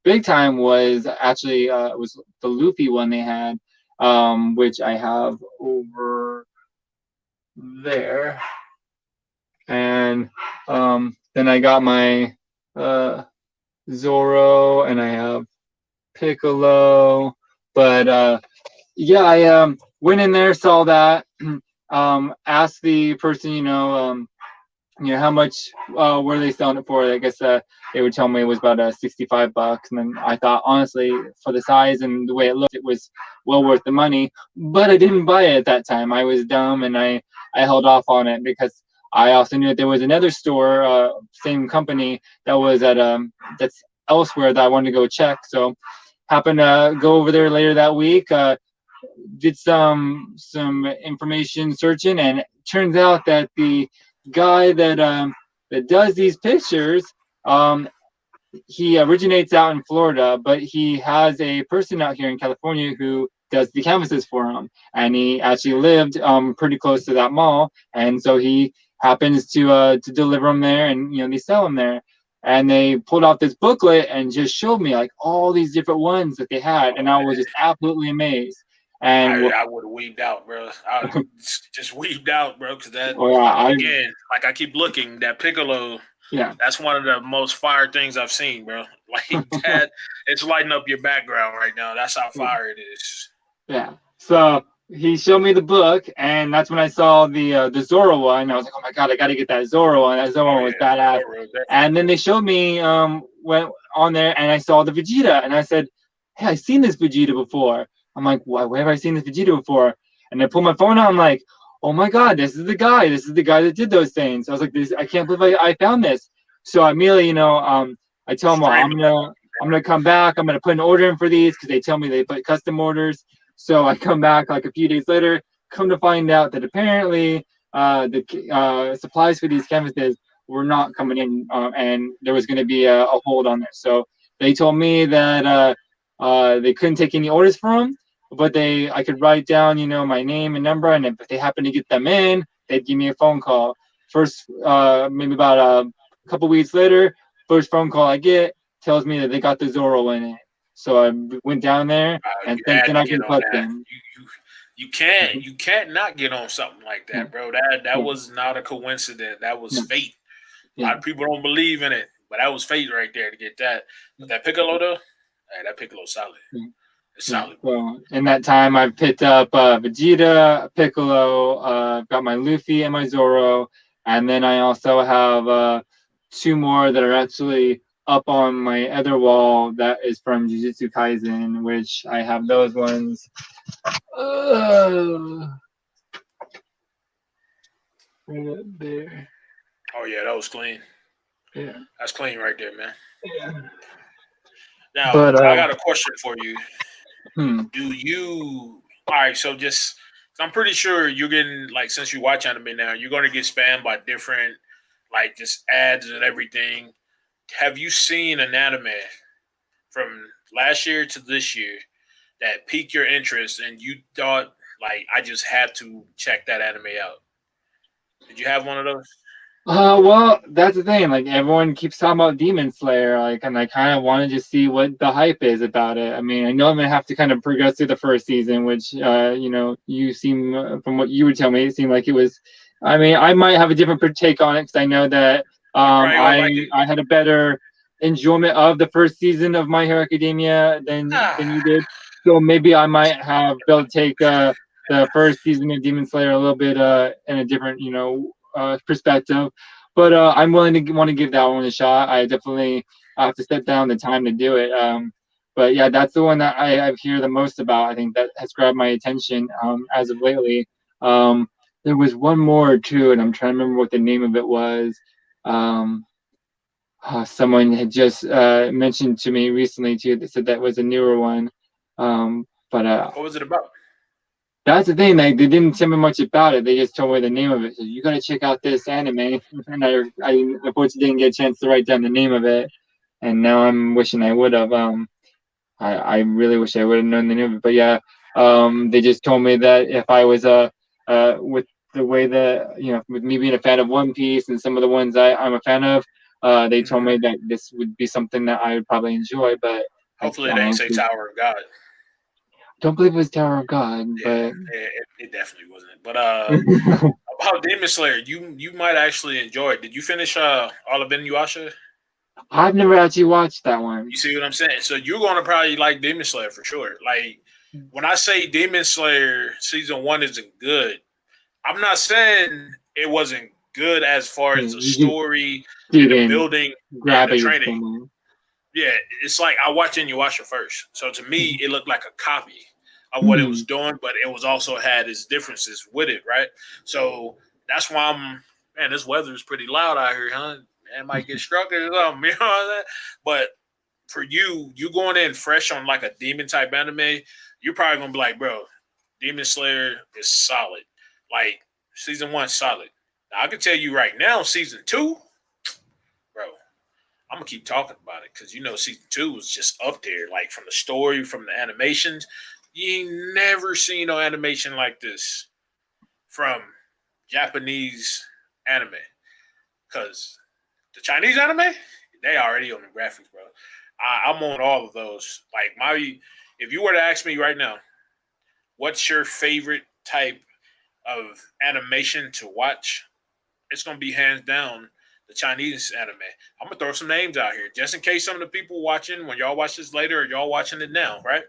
big time was actually was the Luffy one they had, which I have over there. And then I got my Zoro, and I have Piccolo. But yeah, I went in there, saw that, asked the person, how much were they selling it for? I guess they would tell me it was about $65, and then I thought, honestly, for the size and the way it looked, it was well worth the money. But I didn't buy it at that time. I was dumb, and I held off on it because I also knew that there was another store, same company, that was at that's elsewhere that I wanted to go check. So happened to go over there later that week. Did some information searching, and it turns out that the guy that does these pictures, um, he originates out in Florida, but he has a person out here in California who does the canvases for him, and he actually lived pretty close to that mall, and so he happens to deliver them there, and they sell them there. And they pulled out this booklet and just showed me like all these different ones that they had, and
Oh
I was
man,
just absolutely amazed. And
I would have weaved out, bro. I just weaved out, bro, because that
well, I
again, like I keep looking, that Piccolo.
yeah.
That's one of the most fire things I've seen, bro. Like that, it's lighting up your background right now. That's how fire it is.
Yeah. So he showed me the book, and that's when I saw the Zoro one. I was like, oh my god, I got to get that Zoro one. That Zoro
Oh
one was
yeah,
badass.
Zoro is definitely
And then they
cool.
showed me went on there, and I saw the Vegeta, and I said, hey, I've seen this Vegeta before. I'm like, why have I seen this Vegeta before? And I pull my phone out. I'm like, oh my god, this is the guy. This is the guy that did those things. I was like, I can't believe I found this. So I immediately, I tell him, well,
Streaming.
I'm gonna come back. I'm gonna put an order in for these because they tell me they put custom orders. So I come back like a few days later, come to find out that apparently the supplies for these canvases were not coming in, and there was going to be a hold on this. So they told me that they couldn't take any orders from them, but I could write down, my name and number, and if they happen to get them in, they'd give me a phone call. First, maybe about a couple weeks later, first phone call I get tells me that they got the Zoro in it. So I went down there and
You had
thinking
to
I
get
can
on
cut
that.
them.
You can't not get on something like
Yeah,
that, bro. That
yeah,
was not a coincidence. That was
no,
fate. A
yeah,
lot of people don't believe in it, but that was fate right there to get that. But that Piccolo though, hey, that Piccolo solid.
yeah.
It's
Yeah.
solid, bro.
So in that time, I've picked up Vegeta, Piccolo, got my Luffy and my Zoro, and then I also have two more that are actually up on my other wall. That is from Jujutsu Kaisen, which I have those ones. Right up there.
Oh yeah, that was clean.
Yeah.
That's clean right there, man.
Yeah.
Now
But
I got a question for you.
hmm.
Do you all right, so just I'm pretty sure you're getting like since you watch anime now, you're gonna get spammed by different like just ads and everything. Have you seen an anime from last year to this year that piqued your interest and you thought like I just had to check that anime out? Did you have one of those?
Well, that's the thing. Like everyone keeps talking about Demon Slayer, like, and I kind of wanted to see what the hype is about it. I mean, I know I'm gonna have to kind of progress through the first season, which, you seem, from what you would tell me, it seemed like it was. I mean, I might have a different take on it because I know that
You probably gonna like it.
I had a better enjoyment of the first season of My Hero Academia than
Ah,
you did. So maybe I might have be able to take the first season of Demon Slayer a little bit in a different, perspective. But I'm willing to want to give that one a shot. I definitely have to set down the time to do it. But yeah, that's the one that I hear the most about. I think that has grabbed my attention as of lately. Um, there was one more too, and I'm trying to remember what the name of it was. Um, Someone had just mentioned to me recently too. That said that was a newer one. But
what was it about?
that's the thing. Like they didn't tell me much about it. They just told me the name of it. So you got to check out this anime. And I unfortunately didn't get a chance to write down the name of it. And now I'm wishing I would have. I really wish I would have known the name of it. But yeah, they just told me that if I was with the way that with me being a fan of One Piece and some of the ones I'm a fan of, they told
Hmm.
me that this would be something that I would probably enjoy. But
Hopefully,
I
they ain't say
honestly
Tower of God.
don't believe it was Tower of God.
Yeah,
But
it definitely wasn't. But about Demon Slayer, you might actually enjoy it. Did you finish all of Inuyasha?
I've never actually watched that one.
You see what I'm saying? So you're gonna probably like Demon Slayer for sure. Like when I say Demon Slayer season one isn't good, I'm not saying it wasn't good as far
Yeah,
as the
you just
story and the
didn't
building and
grab
the
it
training.
from me.
Yeah, it's like I watched Inuyasha first. So to me, it looked like a copy of what it was
Hmm.
doing, but it was also had its differences with it, right? So that's why man, this weather is pretty loud out here, huh? Man, might get struck or something, you know what I'm saying? But for you going in fresh on like a demon type anime, you're probably gonna be like, bro, Demon Slayer is solid. Like season one, solid. Now I can tell you right now, season two, bro, I'm gonna keep talking about it because season two was just up there, like from the story, from the animations. You ain't never seen no animation like this from Japanese anime. Cause the Chinese anime, they already on the graphics, bro. I'm on all of those. Like if you were to ask me right now, what's your favorite type of animation to watch? It's gonna be hands down the Chinese anime. I'm gonna throw some names out here just in case some of the people watching when y'all watch this later or y'all watching it now, right?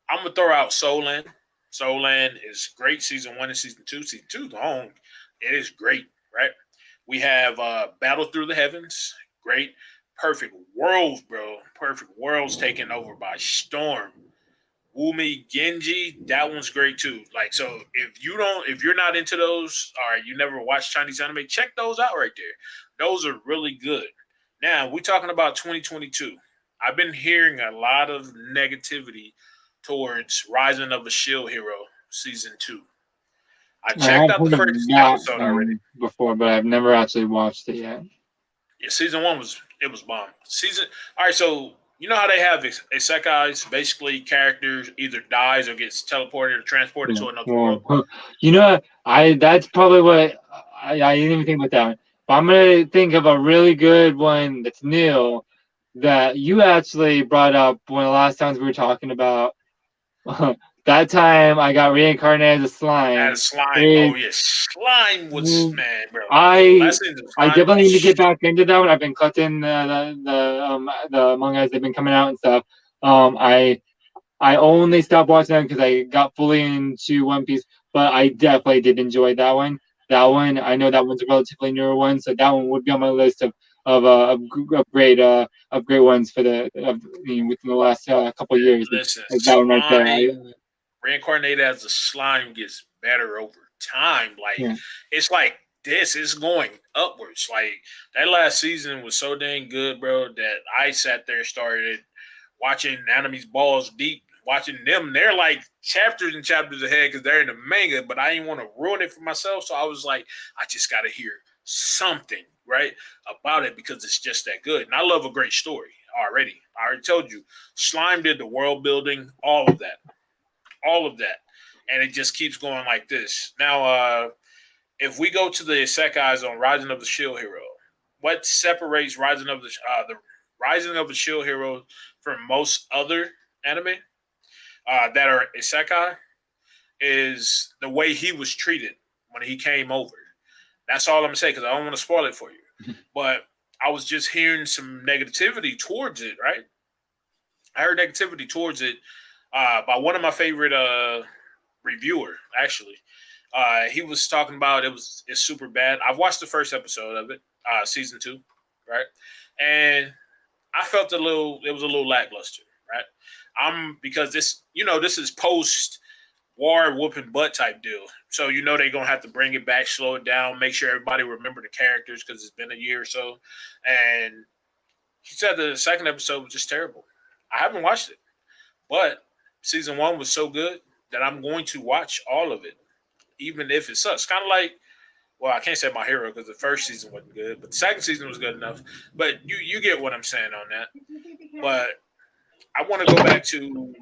I'm gonna throw out Soul Land. Soul Land is great. Season 1 and season 2. Season 2 long. It is great, right? We have Battle Through the Heavens. Great. Perfect Worlds, bro. Perfect Worlds taken over by Storm. Wumi Genji, that one's great too. Like, so if you're not into those or you never watched Chinese anime, check those out right there. Those are really good. Now we're talking about 2022. I've been hearing a lot of negativity towards Rising of a Shield Hero season 2. I
I have
checked out the
heard of
first
that
episode already.
before, but I've never actually watched it yet.
Yeah, season 1 was bomb. All right, so you know how they have isekais, basically characters either dies or gets teleported or transported
Yeah.
to another world.
You know, that's probably what I didn't even think about that one. But I'm gonna think of a really good one that's new that you actually brought up one of the last times we were talking about. That time I got reincarnated as a
Add
slime.
a slime.
Is
Oh yeah, slime was man, bro.
I
Last season of
I
slime
definitely need to
was
get back into that one. I've been collecting the mangas that have been coming out and stuff. Um, I I only stopped watching them because I got fully into One Piece, but I definitely did enjoy that one. That one, I know that one's a relatively newer one, so that one would be on my list of great ones for within the last couple of years.
listen.
Like that one right there.
Slime reincarnated as a slime gets better over time. Like
Yeah.
it's like this is going upwards. Like that last season was so dang good, bro, that I sat there started watching Enemy's Balls Deep, watching them. They're like chapters and chapters ahead because they're in the manga, but I didn't want to ruin it for myself. So I was like, I just got to hear something, right, about it because it's just that good. And I love a great story already. I already told you, Slime did the world building, all of that. All of that. And it just keeps going like this. Now, if we go to the isekais on Rising of the Shield Hero, what separates the Rising of the Shield Hero from most other anime that are isekai is the way he was treated when he came over. That's all I'm gonna say because I don't want to spoil it for you. But I was just hearing some negativity towards it. Right, I heard negativity towards it by one of my favorite reviewer actually. He was talking about it's super bad. I've watched the first episode of it, season 2, right? And I felt it was a little lackluster, right? Because this is post war whooping butt type deal. So they're gonna have to bring it back, slow it down, make sure everybody remember the characters because it's been a year or so. And he said the second episode was just terrible. I haven't watched it, but season 1 was so good that I'm going to watch all of it, even if it sucks. Kind of like, well, I can't say My Hero because the first season wasn't good, but the second season was good enough. But you get what I'm saying on that. But I want to go back to.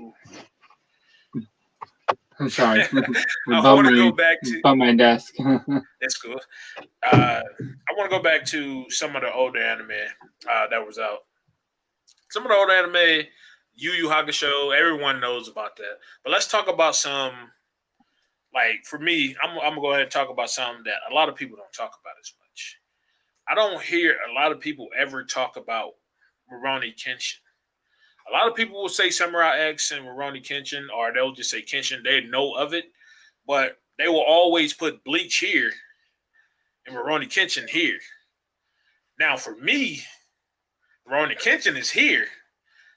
I'm sorry.
I want to go back to.
Above my desk.
That's cool. I want to go back to some of the older anime that was out. Some of the older anime, Yu Yu Hakusho, everyone knows about that. But let's talk about some. Like for me, I'm gonna go ahead and talk about something that a lot of people don't talk about as much. I don't hear a lot of people ever talk about Rurouni Kenshin. A lot of people will say Samurai X and Rurouni Kenshin, or they'll just say Kenshin. They know of it, but they will always put Bleach here and Rurouni Kenshin here. Now, for me, Rurouni Kenshin is here,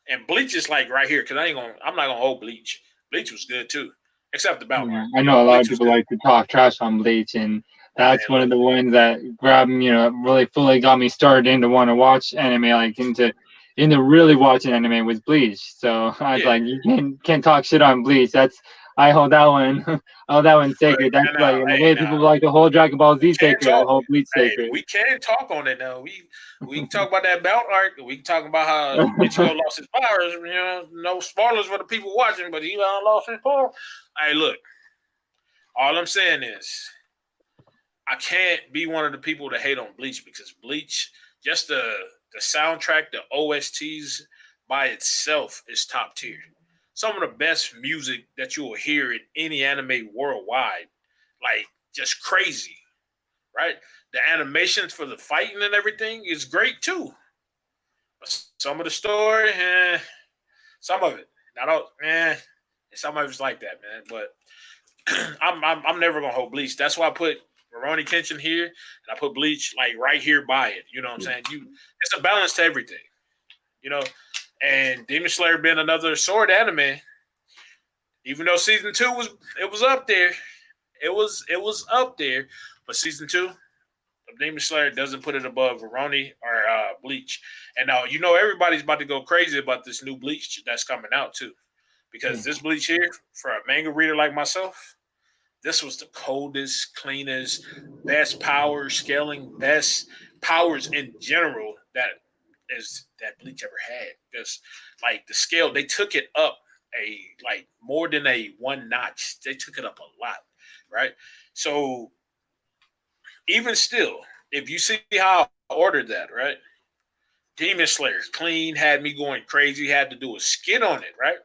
and Bleach is like right here because I'm not gonna hold Bleach. Bleach was good too, except the Battle.
Yeah, I know a lot of people like to talk trash on Bleach, and that's one of the ones that grabbed me, really fully got me started into want to watch anime, like into really watching anime was Bleach. So I was like, you can't talk shit on Bleach. I hold that one. I hold that one
But
sacred. That's
no,
like in the
hey,
way
now
people like to hold Dragon Ball
we
Z
can
sacred. I
talk.
hold Bleach
Hey,
sacred.
we can talk on it now. We can talk about that belt arc. We can talk about how Ichigo lost his powers. No spoilers for the people watching, but he lost his power. Hey, look. All I'm saying is I can't be one of the people that hate on Bleach because Bleach, just the soundtrack, the OSTs by itself is top tier. Some of the best music that you will hear in any anime worldwide, like just crazy, right? The animations for the fighting and everything is great too. But some of the story, some of it, not all, some of it's like that, man. But I'm never gonna hold Bleach. That's why I put Rurouni Kenshin here, and I put Bleach like right here by it. You know what I'm saying? It's a balance to everything. You know, and Demon Slayer being another sword anime, even though season two was up there, it was up there, but season two of Demon Slayer doesn't put it above Rurouni or Bleach. And now everybody's about to go crazy about this new Bleach that's coming out too, because this Bleach here for a manga reader like myself, this was the coldest, cleanest, best power scaling, best powers in general that Bleach ever had. Because like the scale, they took it up a like more than a one notch. They took it up a lot, right? So even still, if you see how I ordered that, right? Demon Slayer clean had me going crazy. Had to do a skit on it, right?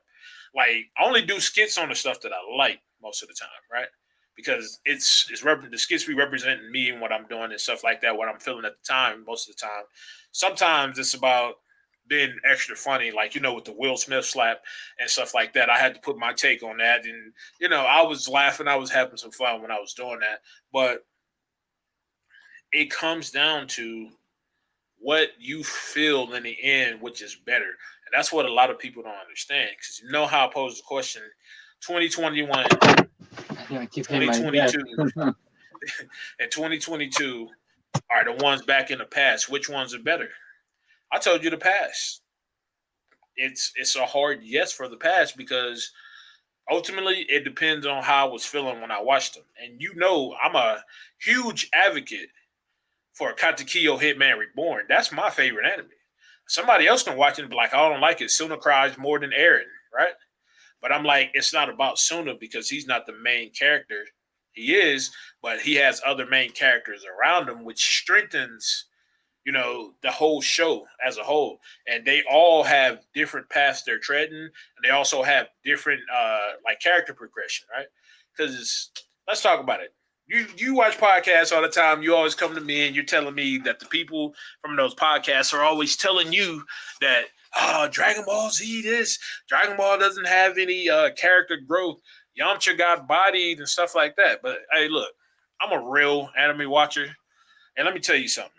Like I only do skits on the stuff that I like most of the time, right? Because the skits be representing me and what I'm doing and stuff like that, what I'm feeling at the time. Most of the time, sometimes it's about being extra funny, like with the Will Smith slap and stuff like that. I had to put my take on that, and I was laughing, I was having some fun when I was doing that. But it comes down to what you feel in the end, which is better. And that's what a lot of people don't understand. Because how I posed the question 2021,
I keep hitting my desk.
2022, and 2022 are the ones back in the past. Which ones are better? I told you the past. It's a hard yes for the past because ultimately it depends on how I was feeling when I watched them. And I'm a huge advocate for Katekyo Hitman Reborn. That's my favorite anime. Somebody else can watch it and be like, I don't like it. Suna cries more than Eren, right? But I'm like, it's not about Suna because he's not the main character. He is, but he has other main characters around him, which strengthens, the whole show as a whole. And they all have different paths they're treading, and they also have different like character progression, right? Because let's talk about it. You watch podcasts all the time. You always come to me and you're telling me that the people from those podcasts are always telling you that Dragon Ball Z this, Dragon Ball doesn't have any character growth. Yamcha got bodied and stuff like that. But hey, look, I'm a real anime watcher, and let me tell you something.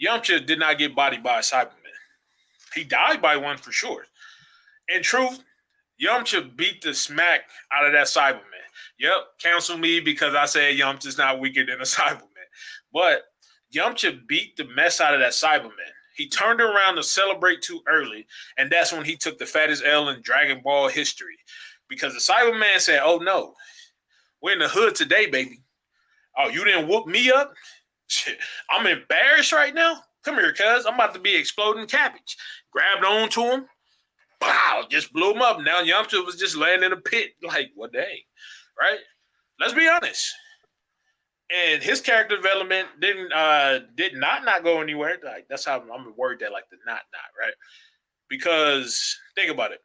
Yamcha did not get bodied by a Cyberman. He died by one for sure. In truth, Yamcha beat the smack out of that Cyberman. Yep, cancel me because I said Yamcha's not weaker than a Cyberman. But Yamcha beat the mess out of that Cyberman. He turned around to celebrate too early, and that's when he took the fattest L in Dragon Ball history. Because the Cyberman said, oh no, we're in the hood today, baby. Oh, you didn't whoop me up? Shit, I'm embarrassed right now. Come here, cuz. I'm about to be exploding cabbage. Grabbed onto him. Wow, just blew him up. Now Yamcha was just laying in a pit. Like, what dang, right? Let's be honest. And his character development did not go anywhere. Like that's how I'm gonna word that, like the not right. Because think about it.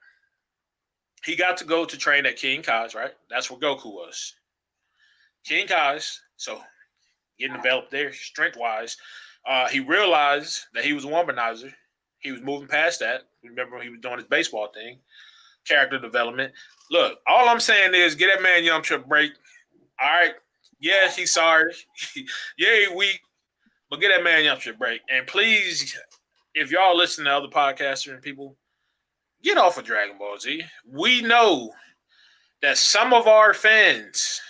He got to go to train at King Kai's, right? That's where Goku was. King Kai's. So getting developed there, strength wise. He realized that he was a womanizer. He was moving past that. Remember, he was doing his baseball thing, character development. Look, all I'm saying is get that man Yamcha a break. All right. Yeah, he's sorry. Yeah, he weak. But get that man Yamcha a break. And please, if y'all listen to other podcasters and people, get off of Dragon Ball Z. We know that some of our fans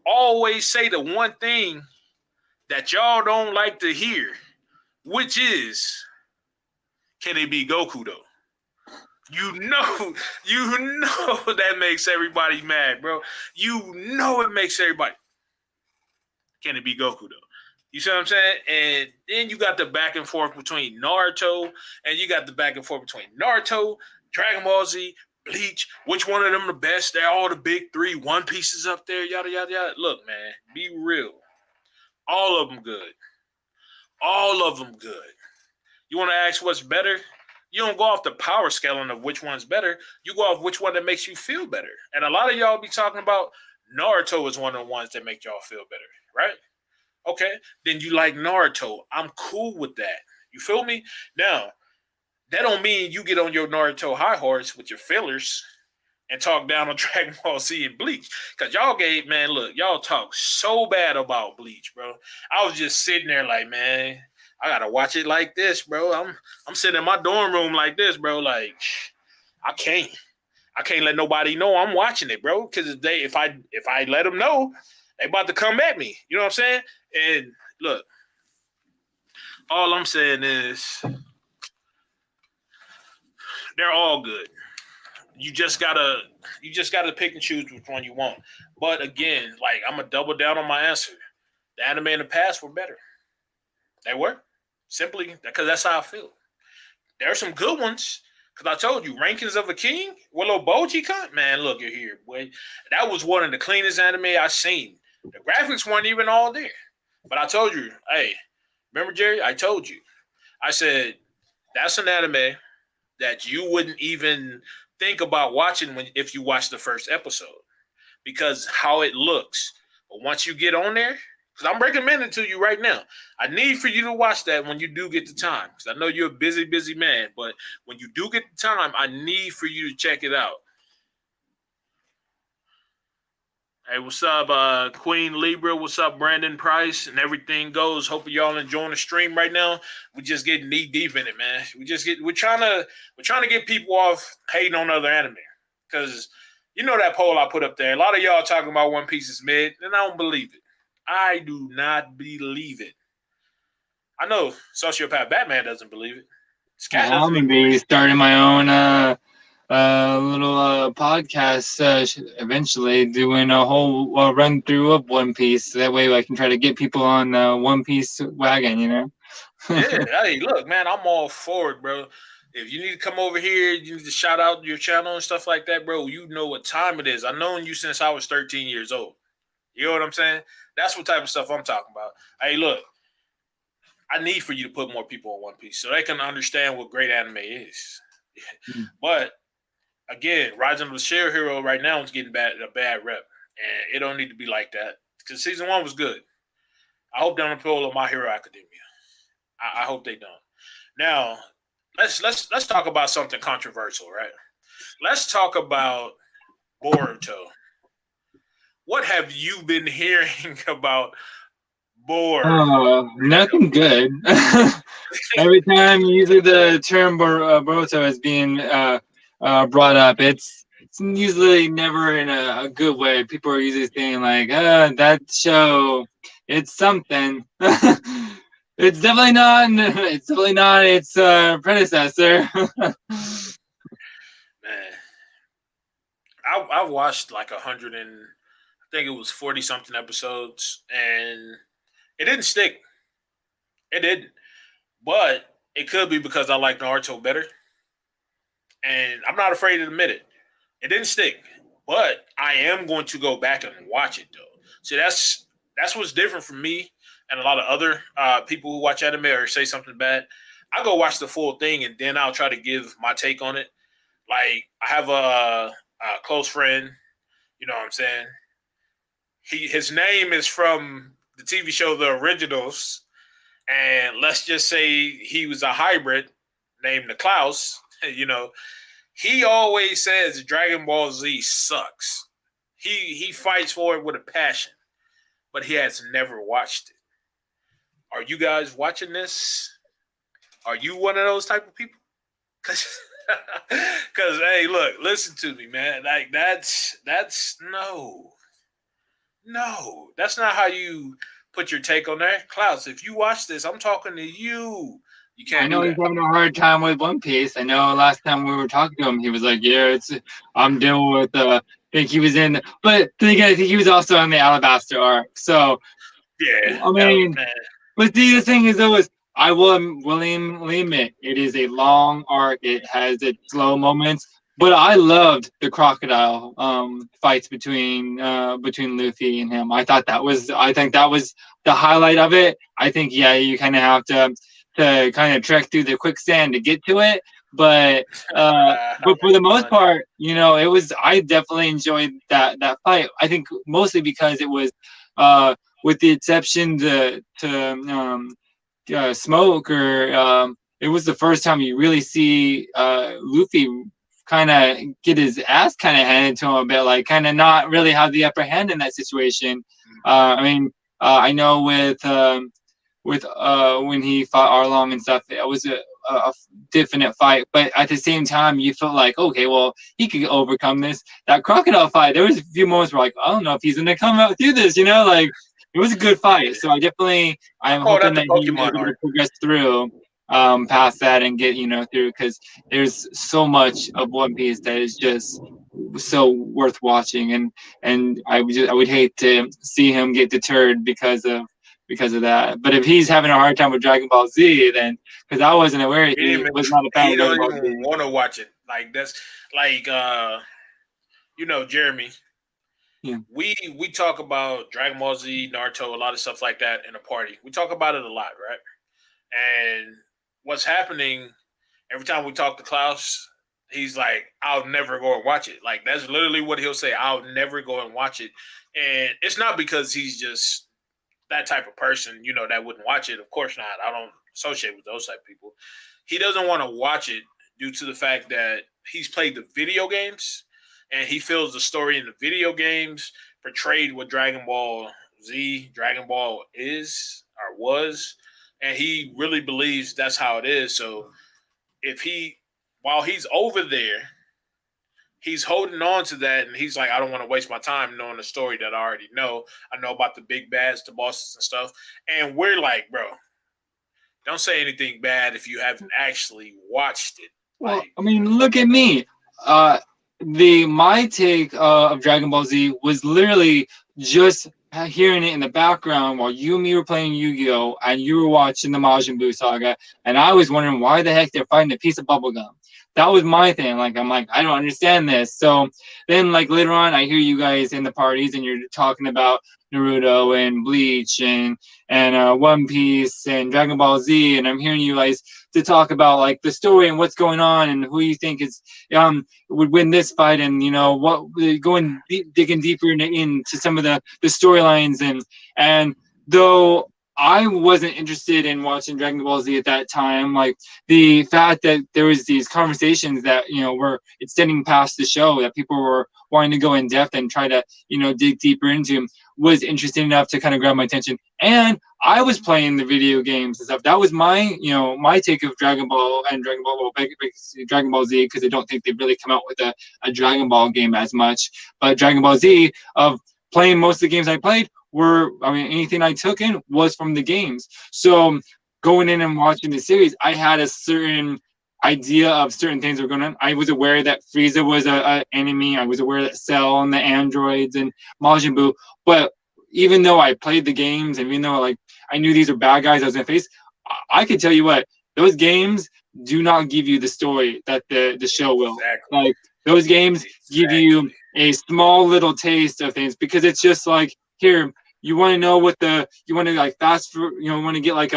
always say the one thing that y'all don't like to hear, which is, can it be Goku though? You know, you know that makes everybody mad, bro. You know it makes everybody. Can it be Goku though? You see what I'm saying? And then you got the back and forth between Naruto, and you got the back and forth between Naruto, Dragon Ball Z, Bleach. Which one of them the best? They're all the big three. One Piece is up there. Yada yada yada. Look, man, be real. All of them good. All of them good. You want to ask what's better? You don't go off the power scaling of which one's better. You go off which one that makes you feel better. And a lot of y'all be talking about Naruto is one of the ones that make y'all feel better, right? Okay, then you like Naruto. I'm cool with that. You feel me? Now, that don't mean you get on your Naruto high horse with your fillers and talk down on Dragon Ball Z and Bleach. Cause y'all gave, man, look, y'all talk so bad about Bleach, bro. I was just sitting there like, man, I gotta watch it like this, bro. I'm sitting in my dorm room like this, bro. Like, I can't. I can't let nobody know I'm watching it, bro. Cause if I let them know, they about to come at me. You know what I'm saying? And look, all I'm saying is they're all good. You just gotta pick and choose which one you want. But again, like I'm gonna double down on my answer. The anime in the past were better. They were simply because that's how I feel. There are some good ones. Because I told you, Rankings of a King, Willow Boji cut, man, look at here, boy. That was one of the cleanest anime I seen. The graphics weren't even all there. But I told you, hey, remember Jerry? I told you. I said that's an anime that you wouldn't even think about watching when if you watch the first episode because how it looks. But once you get on there, because I'm recommending it to you right now, I need for you to watch that when you do get the time. Because I know you're a busy, busy man, but when you do get the time, I need for you to check it out. Hey, what's up, Queen Libra? What's up, Brandon Price? And everything goes. Hope y'all enjoying the stream right now. We just getting knee deep in it, man. We're trying to get people off hating on other anime because you know that poll I put up there. A lot of y'all talking about One Piece is mid, and I don't believe it. I do not believe it. I know sociopath Batman doesn't believe it. Scat
I'm
doesn't
gonna
even
be
believe
starting my own little podcast eventually, doing a whole run through of One Piece. That way, I can try to get people on the One Piece wagon. You know.
it. Yeah, hey, look, man, I'm all for it, bro. If you need to come over here, you need to shout out your channel and stuff like that, bro. You know what time it is. I've known you since I was 13 years old. You know what I'm saying? That's what type of stuff I'm talking about. Hey, look, I need for you to put more people on One Piece so they can understand what great anime is. But again, Rising of the Share Hero right now is getting a bad rep, and it don't need to be like that because season one was good. I hope they don't pull My Hero Academia. I hope they don't. Now, let's talk about something controversial, right? Let's talk about Boruto. What have you been hearing about
Oh,
Boruto?
nothing good. Every time usually the term Boruto is being brought up, it's usually never in a good way. People are usually saying like, that show, it's something. It's definitely not. It's definitely not its predecessor.
Man, I watched like 100 and I think it was 40 something episodes, and it didn't stick. It didn't, but it could be because I like Naruto better, and I'm not afraid to admit it. It didn't stick, but I am going to go back and watch it though. See, that's what's different from me and a lot of other people who watch anime or say something bad. I go watch the full thing and then I'll try to give my take on it. Like I have a close friend, you know what I'm saying? His name is from the TV show The Originals, and let's just say he was a hybrid named the Klaus. You know, he always says Dragon Ball Z sucks. He fights for it with a passion, but he has never watched it. Are you guys watching this? Are you one of those type of people? Cause, cause hey, look, listen to me, man. Like that's no, that's not how you put your take on that. Klaus, if you watch this, I'm talking to you. You
I
can't do
know he's
that.
having a hard time with One Piece. I know last time we were talking to him, he was like, "Yeah, I'm dealing with." I think he was in, but then again, I think he was also on the Alabasta arc. So
Yeah,
I
that was
mean,
man.
but see, the thing is, though, is I will willingly admit it is a long arc. It has its slow moments, but I loved the crocodile fights between Luffy and him. I think that was the highlight of it. I think yeah, you kind of have to kind of trek through the quicksand to get to it, but for
That's
the most
funny.
part, it was I definitely enjoyed that fight. I think mostly because it was with the exception to Smoke or it was the first time you really see Luffy kind of get his ass kind of handed to him a bit, like kind of not really have the upper hand in that situation. I mean, I know with when he fought Arlong and stuff, it was a definite fight, but at the same time, you felt like okay, well, he could overcome this. That crocodile fight, there was a few moments where like I don't know if he's gonna come out through this, like. It was a good fight,
Yeah,
so
I
I'm
call
hoping
that the
that he was
Pokemon
able to
arc.
progress through past that and get through because there's so much of One Piece that is just so worth watching, and I would hate to see him get deterred because of that. But if he's having a hard time with Dragon Ball Z, then because I wasn't aware
He didn't
he
even,
was not a fan
he
of Dragon
don't
Ball
even
Z.
want to watch it. Like that's like Jeremy.
Yeah.
We talk about Dragon Ball Z, Naruto, a lot of stuff like that in a party. We talk about it a lot, right? And what's happening every time we talk to Klaus, he's like, "I'll never go and watch it." Like that's literally what he'll say. I'll never go and watch it, and it's not because he's just that type of person, that wouldn't watch it. Of course not. I don't associate with those type of people. He doesn't want to watch it due to the fact that he's played the video games and he feels the story in the video games portrayed what Dragon Ball Z, Dragon Ball is or was, and he really believes that's how it is. So if while he's over there, he's holding on to that, and he's like, I don't want to waste my time knowing the story that I already know. I know about the big bads, the bosses, and stuff. And we're like, bro, don't say anything bad if you haven't actually watched it.
Well,
Like,
I mean, look at me. Uh, the my take of Dragon Ball Z was literally just hearing it in the background while you and me were playing Yu-Gi-Oh, and you were watching the Majin Buu saga, and I was wondering why the heck they're fighting a piece of bubble gum. That was my thing. Like, I'm like, I don't understand this. So then, like later on, I hear you guys in the parties, and you're talking about Naruto and Bleach and One Piece and Dragon Ball Z, and I'm hearing you guys to talk about like the story and what's going on and who you think is would win this fight and what going digging deeper into some of the storylines and though I wasn't interested in watching Dragon Ball Z at that time. Like the fact that there was these conversations that were extending past the show that people were wanting to go in depth and try to dig deeper into was interesting enough to kind of grab my attention. And I was playing the video games and stuff. That was my take of Dragon Ball and Dragon Ball, well, Dragon Ball Z, because I don't think they've really come out with a Dragon Ball game as much. But Dragon Ball Z, of playing most of the games I played, anything I took in was from the games. So going in and watching the series, I had a certain idea of certain things that were going on. I was aware that Frieza was a enemy. I was aware that Cell and the androids and Majin Buu. But even though I played the games and even though like I knew these are bad guys I was gonna face, I could tell you what, those games do not give you the story that the show will.
exactly,
Like those games give you
exactly.
a small little taste of things because it's just like here, you want to know what you want to like fast for, want to get like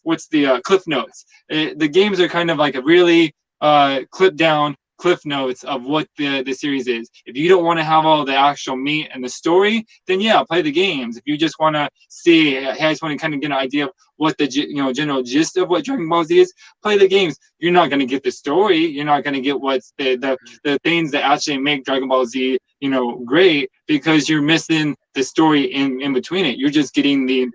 what's the cliff notes. The games are kind of like a really clipped down cliff notes of what the series is. If you don't want to have all the actual meat and the story, then yeah, play the games. If you just want to see, hey, I just want to kind of get an idea of what the general gist of what Dragon Ball Z is, play the games. You're not going to get the story. You're not going to get what's the things that actually make Dragon Ball Z great because you're missing the story in between it. You're just getting the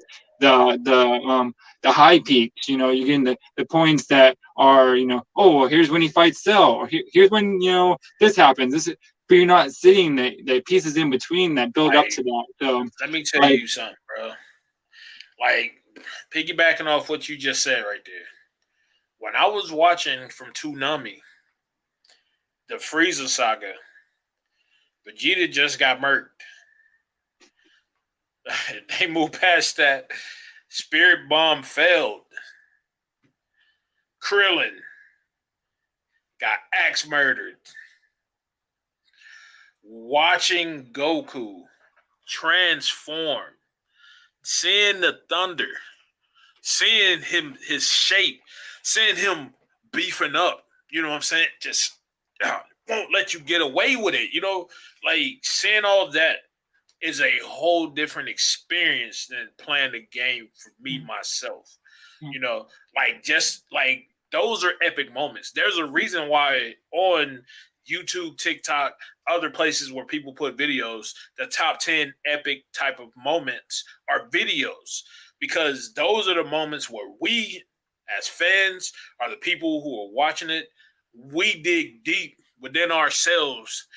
high peaks. You're getting the points that are oh well, here's when he fights Cell, or here's when this happens. But you're not seeing the pieces in between that build up
Like,
to that. So
let me tell
like
you something, bro. Like, piggybacking off what you just said right there. when I was watching from Toonami, the Frieza saga, Vegeta just got murked. They moved past that. Spirit Bomb failed. Krillin got axe murdered. Watching Goku transform, seeing the thunder, seeing him, his shape, seeing him beefing up. You know what I'm saying? Just won't let you get away with it. Like seeing all of that is a whole different experience than playing the game for me myself. Like just like those are epic moments. There's a reason why on YouTube, TikTok, other places where people put videos, the top 10 epic type of moments are videos because those are the moments where we, as fans, are the people who are watching it. We dig deep within ourselves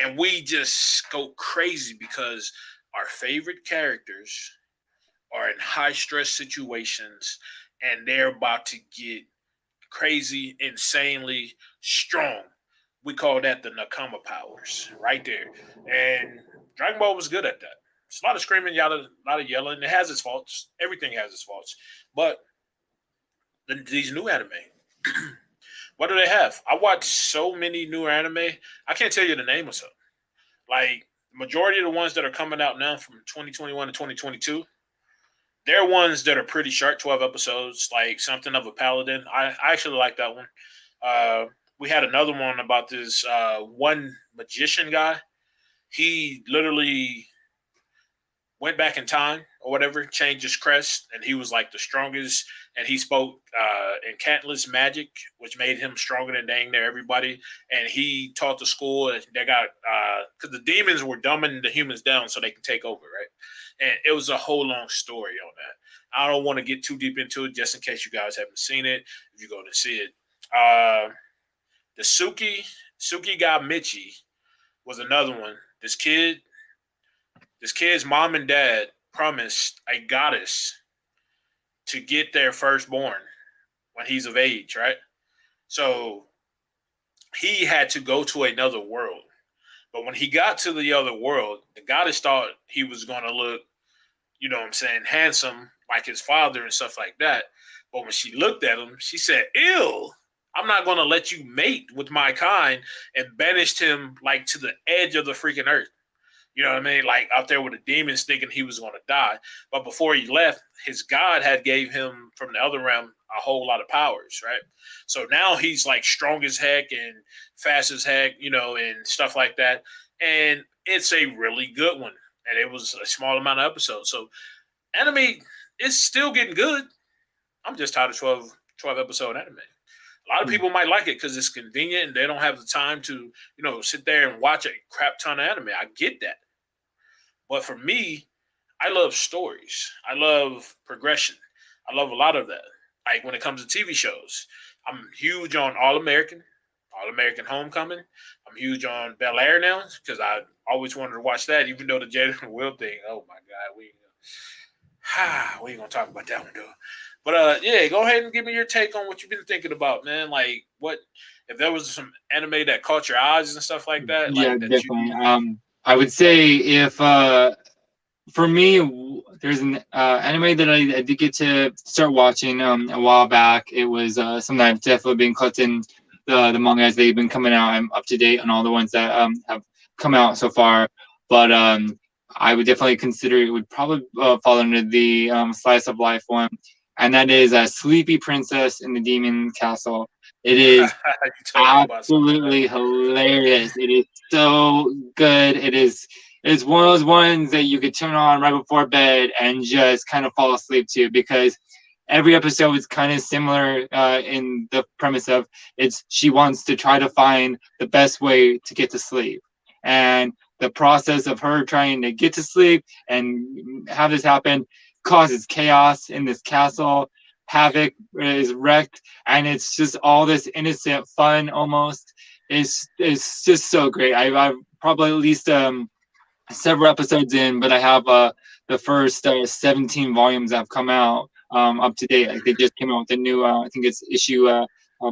and we just go crazy because our favorite characters are in high stress situations and they're about to get crazy, insanely strong. We call that the Nakama powers right there. And Dragon Ball was good at that. It's a lot of screaming, a lot of yelling. It has its faults. Everything has its faults. But these new anime, what do they have? I watch so many new anime. I can't tell you the name of some. Like, majority of the ones that are coming out now from 2021 to 2022, they're ones that are pretty short, 12 episodes, like something of a paladin. I actually like that one. Uh, we had another one about this one magician guy. He literally went back in time or whatever, changed his crest, and he was like the strongest. And he spoke incantless magic, which made him stronger than dang near everybody. And he taught the school. And they got because the demons were dumbing the humans down so they could take over, right? And it was a whole long story on that. I don't want to get too deep into it, just in case you guys haven't seen it. If you go to see it, the Suki guy Michi was another one. This kid's mom and dad promised a goddess to get their firstborn when he's of age, right? So he had to go to another world. But when he got to the other world, the goddess thought he was going to look, you know what I'm saying, handsome like his father and stuff like that. But when she looked at him, she said, "Ew, I'm not going to let you mate with my kind," and banished him like to the edge of the freaking earth. You know what I mean? Like out there with the demons thinking he was going to die. But before he left, his God had gave him from the other realm a whole lot of powers, right? So now he's like strong as heck and fast as heck, and stuff like that. And it's a really good one. And it was a small amount of episodes. So anime is still getting good. I'm just tired of 12 episode anime. A lot of people might like it because it's convenient and they don't have the time to, sit there and watch a crap ton of anime. I get that. But for me, I love stories. I love progression. I love a lot of that. Like when it comes to TV shows, I'm huge on All American Homecoming. I'm huge on Bel Air now because I always wanted to watch that, even though the Jaden Will thing. Oh my God, we ain't gonna talk about that one though. But yeah, go ahead and give me your take on what you've been thinking about, man. Like, what if there was some anime that caught your eyes and stuff like that,
Yeah,
like that you?
definitely. I would say if for me, there's an anime that I did get to start watching a while back. It was something I've definitely been collecting the manga as they've been coming out. I'm up to date on all the ones that have come out so far. But I would definitely consider it would probably fall under the slice of life one, and that is Sleepy Princess in the Demon Castle. It is
You told me about something like
absolutely hilarious. It is so good. It's one of those ones that you could turn on right before bed and just kind of fall asleep to because every episode is kind of similar in the premise of she wants to try to find the best way to get to sleep. And the process of her trying to get to sleep and have this happen causes chaos in this castle. Havoc is wrecked, and it's just all this innocent fun almost. Is just so great. I've probably at least several episodes in, but I have the first 17 volumes that have come out up to date. Like they just came out with a new, I think it's issue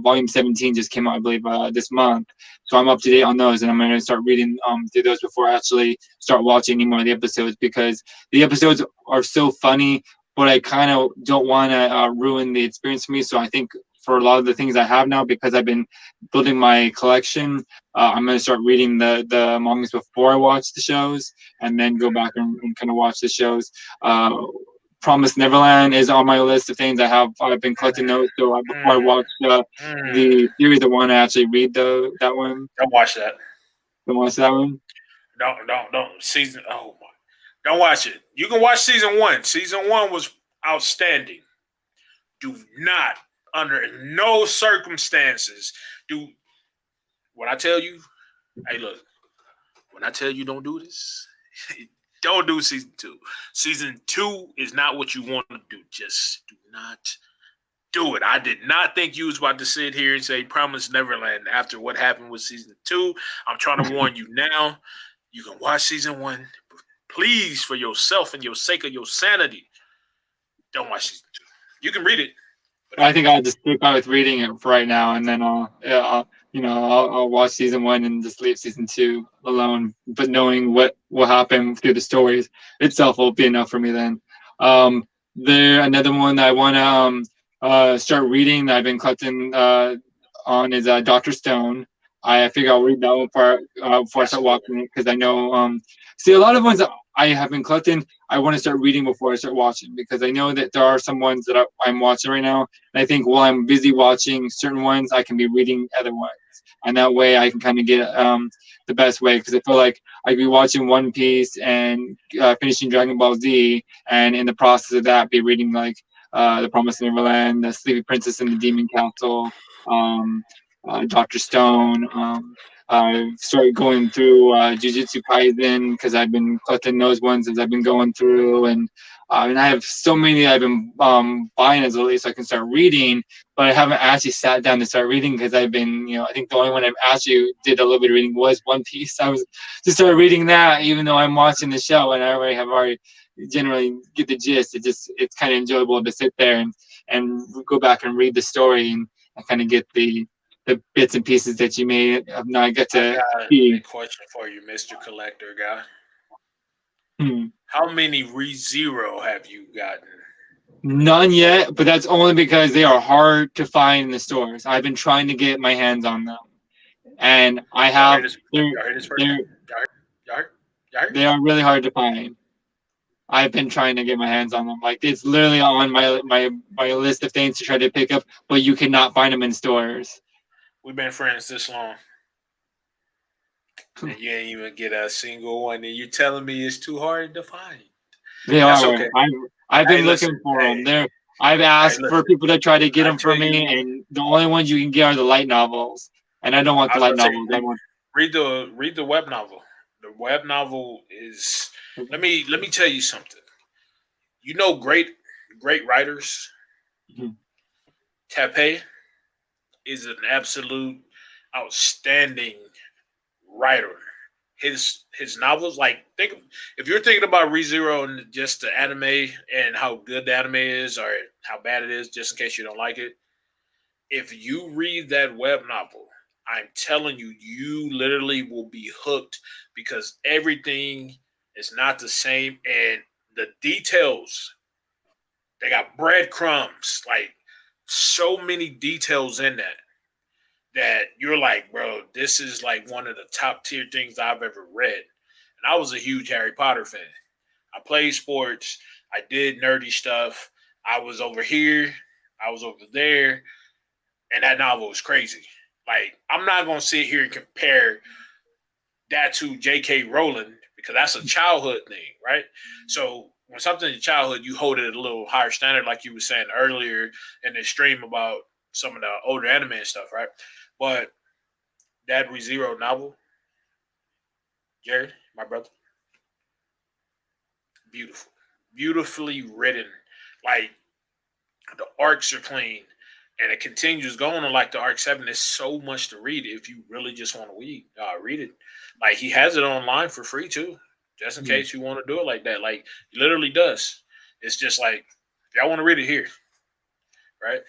volume 17 just came out, I believe, this month. So I'm up to date on those, and I'm going to start reading through those before I actually start watching any more of the episodes, because the episodes are so funny, but I kind of don't want to ruin the experience for me. So I think for a lot of the things I have now, because I've been building my collection, I'm going to start reading the mangas before I watch the shows, and then go back and kind of watch the shows. Promise Neverland is on my list of things I have. I've been collecting those, so before I
Mm,
watch
mm.
the series, I want to actually read that one.
Don't watch that.
Don't watch that one.
Don't. Season. Oh my. Don't watch it. You can watch season one. Season one was outstanding. Do not, under no circumstances, do what I tell you. Hey, look. When I tell you don't do this, don't do season two. Season two is not what you want to do. Just do not do it. I did not think you was about to sit here and say Promise Neverland after what happened with season two. I'm trying to warn you now. You can watch season one. But please, for yourself and your sake of your sanity, don't watch season two. You can read it, but
I
don't
think
watch
I'll
it.
just stick out with reading it for right now, and then I'll watch season one and just leave season two alone. But knowing what will happen through the stories itself will be enough for me then. There another one that I want to start reading that I've been collecting on is Doctor Stone. I figure I'll read that one before I
That's
start
a good
watching it, because I know see a lot of ones that I have been collecting. I want to start reading before I start watching, because I know that there are some ones that I'm watching right now, and I think while I'm busy watching certain ones, I can be reading other ones, and that way I can kind of get the best way. Because I feel like I'd be watching One Piece and finishing Dragon Ball Z, and in the process of that, be reading like The Promised Neverland, The Sleepy Princess and the Demon Castle, um, Doctor Stone. I've started going through Jujutsu Kaisen, because I've been collecting those ones as I've been going through, and I have so many I've been buying as lately, so I can start reading. But I haven't actually sat down to start reading, because I've been, I think the only one I've actually did a little bit of reading was One Piece. I was just started reading that, even though I'm watching the show and I already generally get the gist. It's kind of enjoyable to sit there and go back and read the story, and kind of get the bits and pieces that you may have not got
I
to
got a
see.
question for you, Mr. Collector guy.
Hmm.
How many ReZero have you gotten?
None yet, but that's only because they are hard to find in the stores. I've been trying to get my hands on them, and I
Y'all hear
have
this?
they're
Y'all hear this person?
they're
Y'all heard? Y'all heard? Y'all heard?
they are really hard to find. I've been trying to get my hands on them. Like it's literally on my list of things to try to pick up, but you cannot find them in stores.
We've been friends this long, and you ain't even get a single one, and you telling me it's too hard to find.
They
That's
are.
okay.
I've
Hey,
been
listen.
looking for
Hey,
them. I've
hey,
asked for
listen.
people to try to get
I
them for
tell
me,
you,
and the only ones you can get are the light novels. And I don't want
I
the
was
light
about to say,
novels. I want.
read the web novel. The web novel is. Let me tell you something. You know, great writers. Tape is an absolute outstanding writer. His novels, like think if you're thinking about ReZero and just the anime and how good the anime is or how bad it is, just in case you don't like it, if you read that web novel, I'm telling you, you literally will be hooked because everything is not the same and the details. They got breadcrumbs, like so many details in that you're like, bro, this is like one of the top tier things I've ever read. And I was a huge Harry Potter fan. I played sports, I did nerdy stuff. I was over here, I was over there, and that novel was crazy. Like, I'm not gonna sit here and compare that to J.K. Rowling because that's a childhood thing, right? So when something's in childhood, you hold it at a little higher standard, like you were saying earlier in the stream about some of the older anime and stuff, right? But that ReZero novel, Jared, my brother, beautiful, beautifully written. Like the arcs are clean, and it continues going on like the arc seven. There's so much to read if you really just want to read it. Like he has it online for free too, just in case you want to do it like that. Like he literally does. It's just like If y'all want to read it here, right?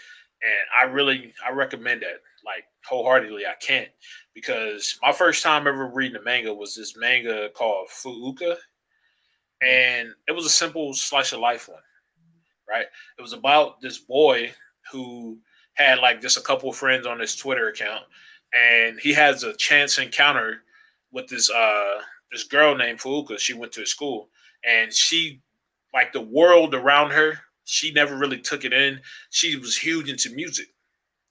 And I recommend that like wholeheartedly. I can't because my first time ever reading a manga was this manga called Fuuka, and it was a simple slice of life one, right? It was about this boy who had like just a couple of friends on his Twitter account, and he has a chance encounter with this girl named Fuuka. She went to his school, and she like the world around her. She never really took it in. She was huge into music.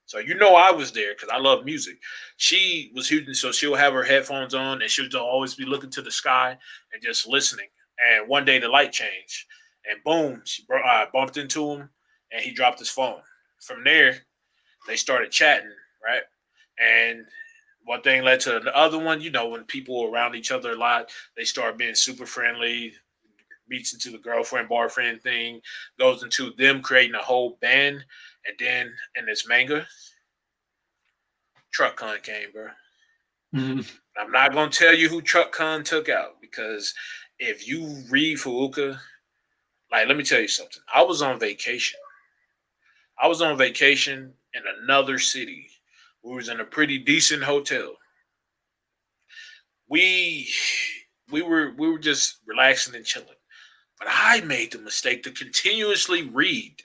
So I was there because I love music. She was huge, so she'll have her headphones on and she'll always be looking to the sky and just listening. And one day the light changed, and boom, she bumped into him, and he dropped his phone. From there, they started chatting, right? And one thing led to the other one. When people are around each other a lot, they start being super friendly. Meets into the girlfriend boyfriend thing, goes into them creating a whole band, and then in this manga, Truck Con came, bro. I'm not gonna tell you who Truck Con took out because if you read Fuuka, like let me tell you something. I was on vacation in another city. We was in a pretty decent hotel. We we were just relaxing and chilling. But I made the mistake to continuously read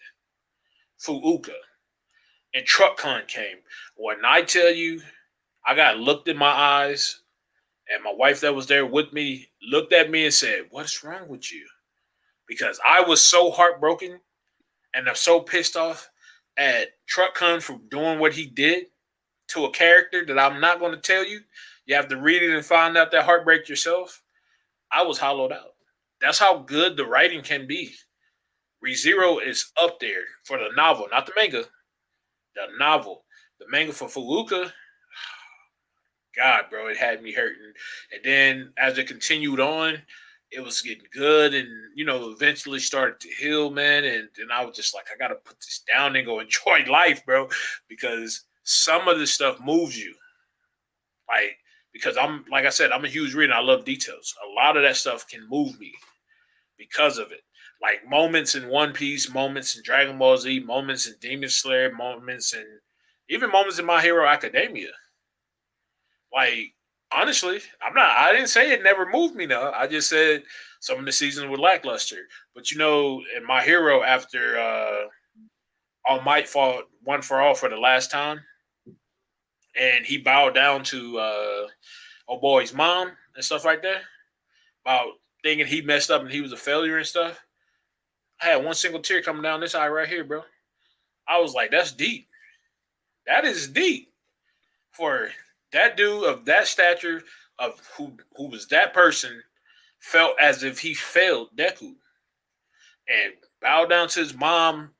Fuuka, and Truck Con came. When I tell you, I got looked in my eyes, and my wife that was there with me looked at me and said, "What's wrong with you?" Because I was so heartbroken and I'm so pissed off at Truck Con for doing what he did to a character that I'm not going to tell you. You have to read it and find out that heartbreak yourself. I was hollowed out. That's how good the writing can be. ReZero is up there for the novel, not the manga. The novel, the manga for Furuka, God, bro, it had me hurting. And then as it continued on, it was getting good, and eventually started to heal, man. And then I was just like, I gotta put this down and go enjoy life, bro, because some of this stuff moves you, like because I'm like I said, I'm a huge reader. I love details. A lot of that stuff can move me because of it. Like moments in One Piece, moments in Dragon Ball Z, moments in Demon Slayer, moments in even moments in My Hero Academia. Like honestly, I didn't say it never moved me though. I just said some of the seasons were lackluster. But in My Hero after All Might fought One for All for the last time, and he bowed down to oh boy's mom and stuff like that, about thinking he messed up and he was a failure and stuff. I had one single tear coming down this eye right here, bro. I was like, that's deep. That is deep for that dude of that stature of who was that person felt as if he failed Deku and bowed down to his mom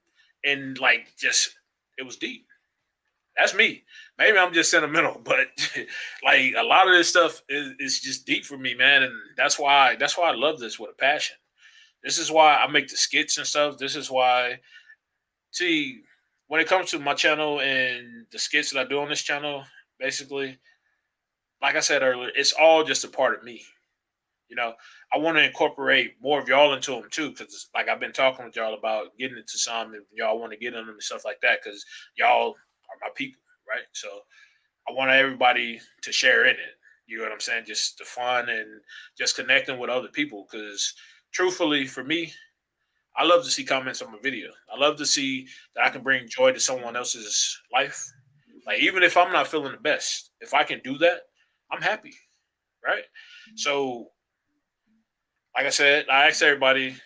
and like just it was deep. That's me. Maybe I'm just sentimental, but like a lot of this stuff is just deep for me, man, and that's why I love this with a passion. This is why I make the skits and stuff. This is why see when it comes to my channel and the skits that I do on this channel, basically, like I said earlier, it's all just a part of me. You know, I want to incorporate more of y'all into them too, because like I've been talking with y'all about getting into some, and y'all want to get in them and stuff like that, because y'all are my people, right? So I want everybody to share in it. You know what I'm saying? Just the fun and just connecting with other people, because truthfully, for me, I love to see comments on my video. I love to see that I can bring joy to someone else's life. Like even if I'm not feeling the best, if I can do that, I'm happy, right? So like I said, I asked everybody.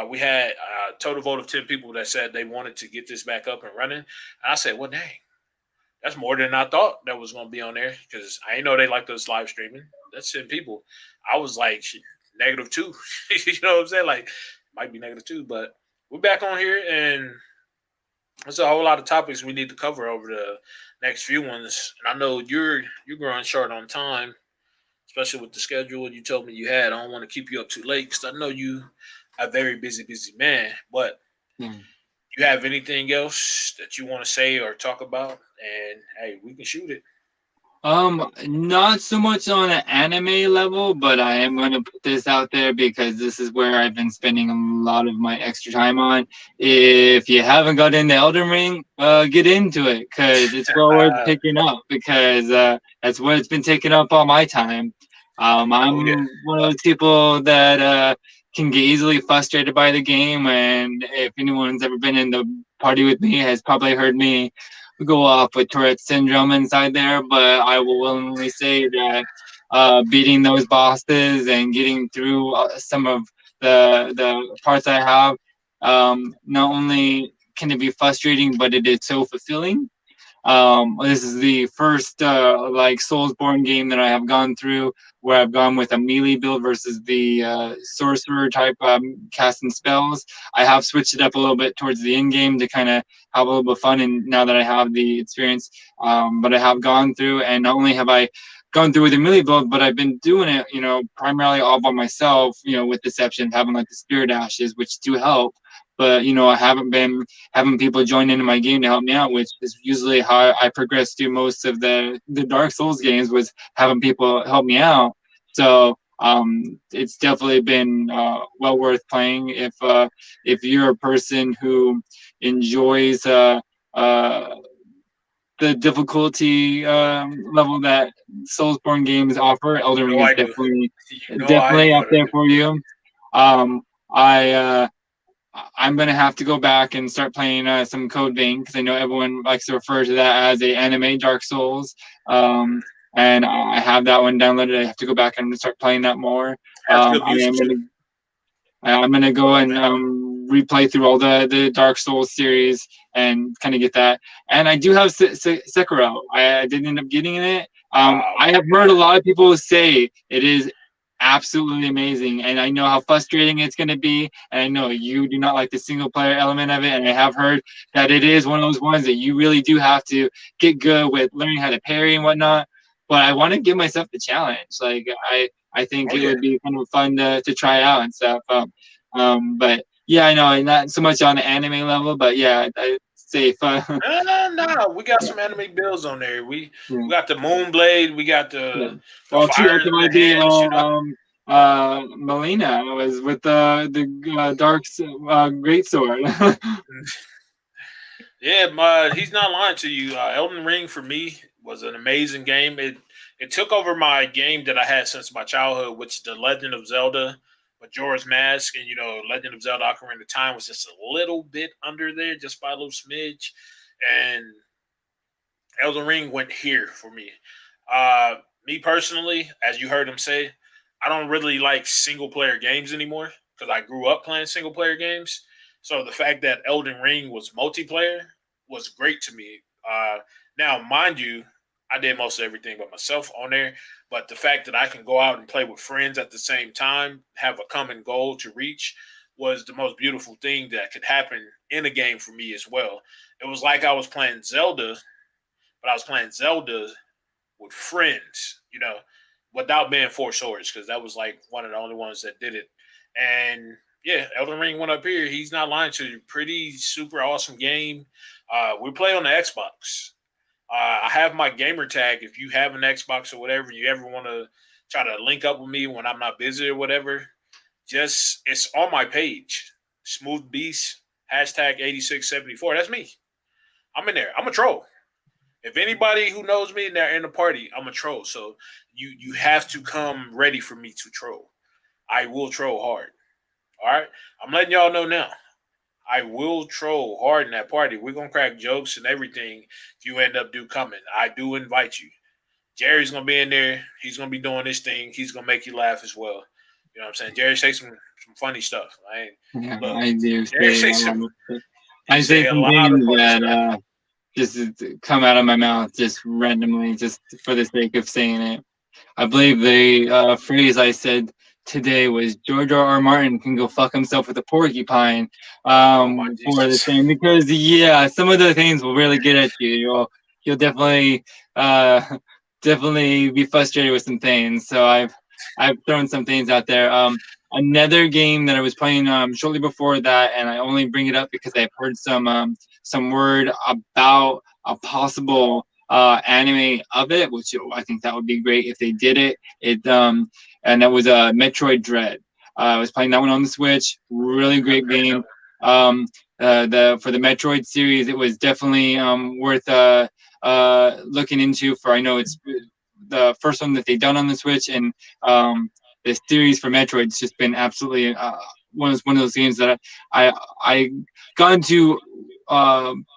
We had a total vote of 10 people that said they wanted to get this back up and running. And I said, well, dang, that's more than I thought that was going to be on there because I didn't know they liked us live streaming. That's 10 people. I was like, shit, -2. You know what I'm saying? Like, might be -2, but we're back on here and there's a whole lot of topics we need to cover over the next few ones. And I know you're growing short on time, especially with the schedule you told me you had. I don't want to keep you up too late because I know you a very busy man. But
Yeah.
you have anything else that you want to say or talk about? And hey, we can shoot it.
Not so much on an anime level, but I am going to put this out there because this is where I've been spending a lot of my extra time on. If you haven't got into Elden Ring, get into it because it's well worth picking up because that's what it's been taking up all my time.
Oh yeah,
I'm one of those people that can get easily frustrated by the game, and if anyone's ever been in the party with me, has probably heard me go off with Tourette syndrome inside there, but I will willingly say that beating those bosses and getting through some of the parts I have, not only can it be frustrating, but it is so fulfilling. This is the first like Soulsborne game that I have gone through where I've gone with a melee build versus the sorcerer type casting spells. I have switched it up a little bit towards the end game to kind of have a little bit of fun. And now that I have the experience, but I have gone through, and not only have I gone through with a melee build, but I've been doing it, primarily all by myself, with the exception of having like the spirit ashes, which do help. But I haven't been having people join into my game to help me out, which is usually how I progress through most of the Dark Souls games, was having people help me out. So it's definitely been well worth playing if you're a person who enjoys uh, the difficulty level that Soulsborne games offer.
you
Elden Ring
know
is
I do.
definitely
You know I
definitely
do.
up there for you. Um, I I'm gonna have to go back and start playing some Code Vein because I know everyone likes to refer to that as a anime Dark Souls. Um, and I have that one downloaded. I have to go back and start playing that more.
Has good
I am
music too.
gonna
I
go
like
and
that.
replay through all the Dark Souls series and kind of get that. And I do have Sekiro. I didn't end up getting in it.
Oh
I have
my
heard a
god.
lot of people say it is absolutely amazing, and I know how frustrating it's going to be. And I know you do not like the single player element of it, and I have heard that it is one of those ones that you really do have to get good with learning how to parry and whatnot. But I want to give myself the challenge. Like I think
Oh
it
yeah.
would be kind of fun to try out and stuff. But yeah, I know, not so much on the anime level, but yeah, I say if
Nah, we got some anime builds on there. We
yeah,
got the Moonblade. We got
yeah.
the
Well, true.
fire
That
in
could
the
might be
hands.
Melina was with the dark great sword.
Yeah, he's not lying to you. Elden Ring for me was an amazing game. It took over my game that I had since my childhood, which is the Legend of Zelda, Majora's Mask, and Legend of Zelda: Ocarina of Time was just a little bit under there, just by a little smidge, and Elden Ring went here for me. Me personally, as you heard him say, I don't really like single player games anymore because I grew up playing single player games. So the fact that Elden Ring was multiplayer was great to me. Now, mind you, I did most of everything by myself on there, but the fact that I can go out and play with friends at the same time, have a common goal to reach, was the most beautiful thing that could happen in a game for me as well. It was like I was playing Zelda, but I was playing Zelda with friends, without being four swords, because that was like one of the only ones that did it. And yeah, Elden Ring went up here. He's not lying to you. Pretty super awesome game. We play on the Xbox. I have my gamer tag. If you have an Xbox or whatever, you ever want to try to link up with me when I'm not busy or whatever, just it's on my page. Smooth Beast hashtag 8674. That's me. I'm in there. I'm a troll. If anybody who knows me and they're in the party, I'm a troll. So you have to come ready for me to troll. I will troll hard. All right. I'm letting y'all know now. I will troll hard in that party. We're gonna crack jokes and everything. If you end up do coming, I do invite you. Jerry's gonna be in there. He's gonna be doing this thing. He's gonna make you laugh as well. You know what I'm saying? Jerry say some funny stuff.
Yeah,
Look.
I do
Jerry
say
say some.
I
He
say
say a
some
lot of
things
funny
that
stuff.
just come out of my mouth just randomly, just for the sake of saying it. I believe the phrase I said today was George R. Martin can go fuck himself with a porcupine
Oh my
for the
Jesus.
thing because yeah, some of the things will really get at you. You'll definitely uh, definitely be frustrated with some things. So I've thrown some things out there. Another game that I was playing shortly before that, and I only bring it up because I've heard some word about a possible anime of it, which I think that would be great if they did it. And that was Metroid Dread. I was playing that one on the Switch. Really great game. Um, the For the Metroid series, it was definitely worth looking into. For I know it's the first one that they've done on the Switch, and the series for Metroid's just been absolutely one of those games that I got into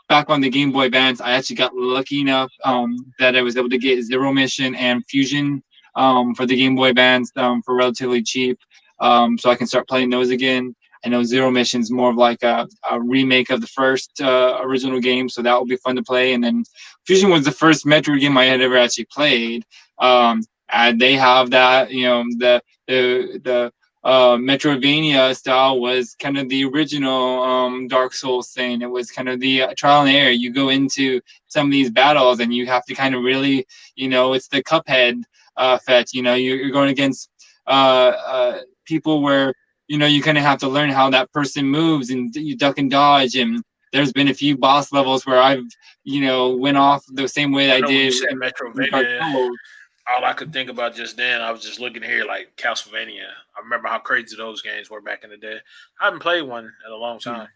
back on the Game Boy Advance. I actually got lucky enough that I was able to get Zero Mission and Fusion for the Game Boy Advance for relatively cheap, so I can start playing those again. I know Zero Mission is more of like a remake of the first original game, so that will be fun to play. And then Fusion was the first Metroid game I had ever actually played. And they have that, the Metroidvania style was kind of the original Dark Souls thing. It was kind of the trial and error. You go into some of these battles and you have to kind of really, it's the Cuphead fetch. You're going against people where you kind of have to learn how that person moves and you duck and dodge. And there's been a few boss levels where I've went off the same way that
I
I
know when you
did
said
in Dark
Metrovania,
Souls.
all I could think about just then, I was just looking here like Castlevania. I remember how crazy those games were back in the day. I haven't played one in a long time.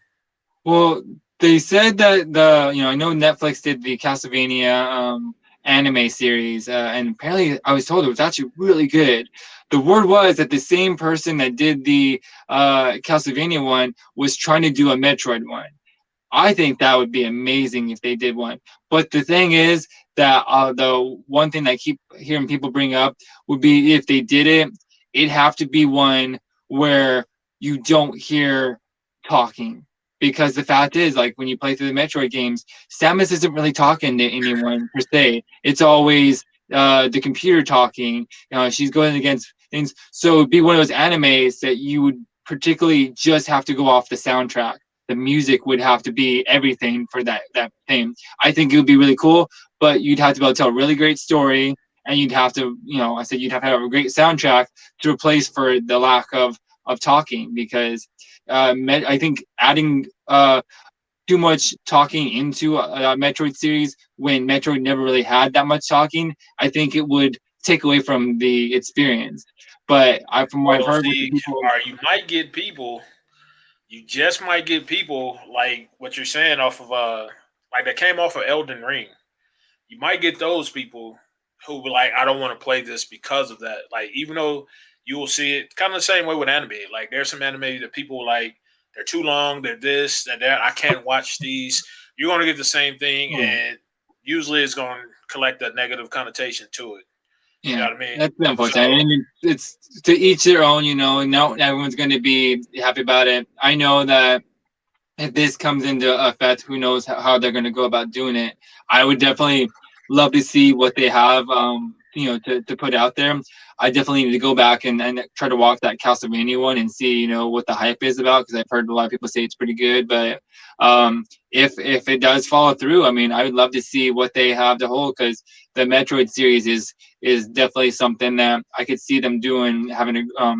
Well, they said that I know Netflix did the Castlevania anime series, and apparently I was told it was actually really good. The word was that the same person that did the Castlevania one was trying to do a Metroid one. I think that would be amazing if they did one. But the thing is that the one thing that I keep hearing people bring up would be if they did it, it'd have to be one where you don't hear talking. Because the fact is, like when you play through the Metroid games, Samus isn't really talking to anyone per se. It's always the computer talking. She's going against things. So it'd be one of those animes that you would particularly just have to go off the soundtrack. The music would have to be everything for that thing. I think it would be really cool, but you'd have to be able to tell a really great story, and you'd have to, I said you'd have to have a great soundtrack to replace for the lack of talking, because I think adding too much talking into a Metroid series when Metroid never really had that much talking, I think it would take away from the experience. But from what I've
Well,
heard with the
see,
people,
or you might get people. You just might get people like what you're saying off of like that came off of Elden Ring. You might get those people who be like, I don't want to play this because of that. Like, even though you will see it kind of the same way with anime. Like, there's some anime that people like, they're too long, they're this, they're that. I can't watch these. You're going to get the same thing,
yeah,
and usually it's going to collect a negative connotation to it. You know
yeah,
what I mean?
that's unfortunate. I
So,
mean, it's to each their own. Not everyone's going to be happy about it. I know that if this comes into effect, who knows how they're going to go about doing it. I would definitely love to see what they have, to put out there. I definitely need to go back and try to watch that Castlevania one and see, what the hype is about, because I've heard a lot of people say it's pretty good. But if it does follow through, I mean, I would love to see what they have to hold, because the Metroid series is definitely something that I could see them doing, having a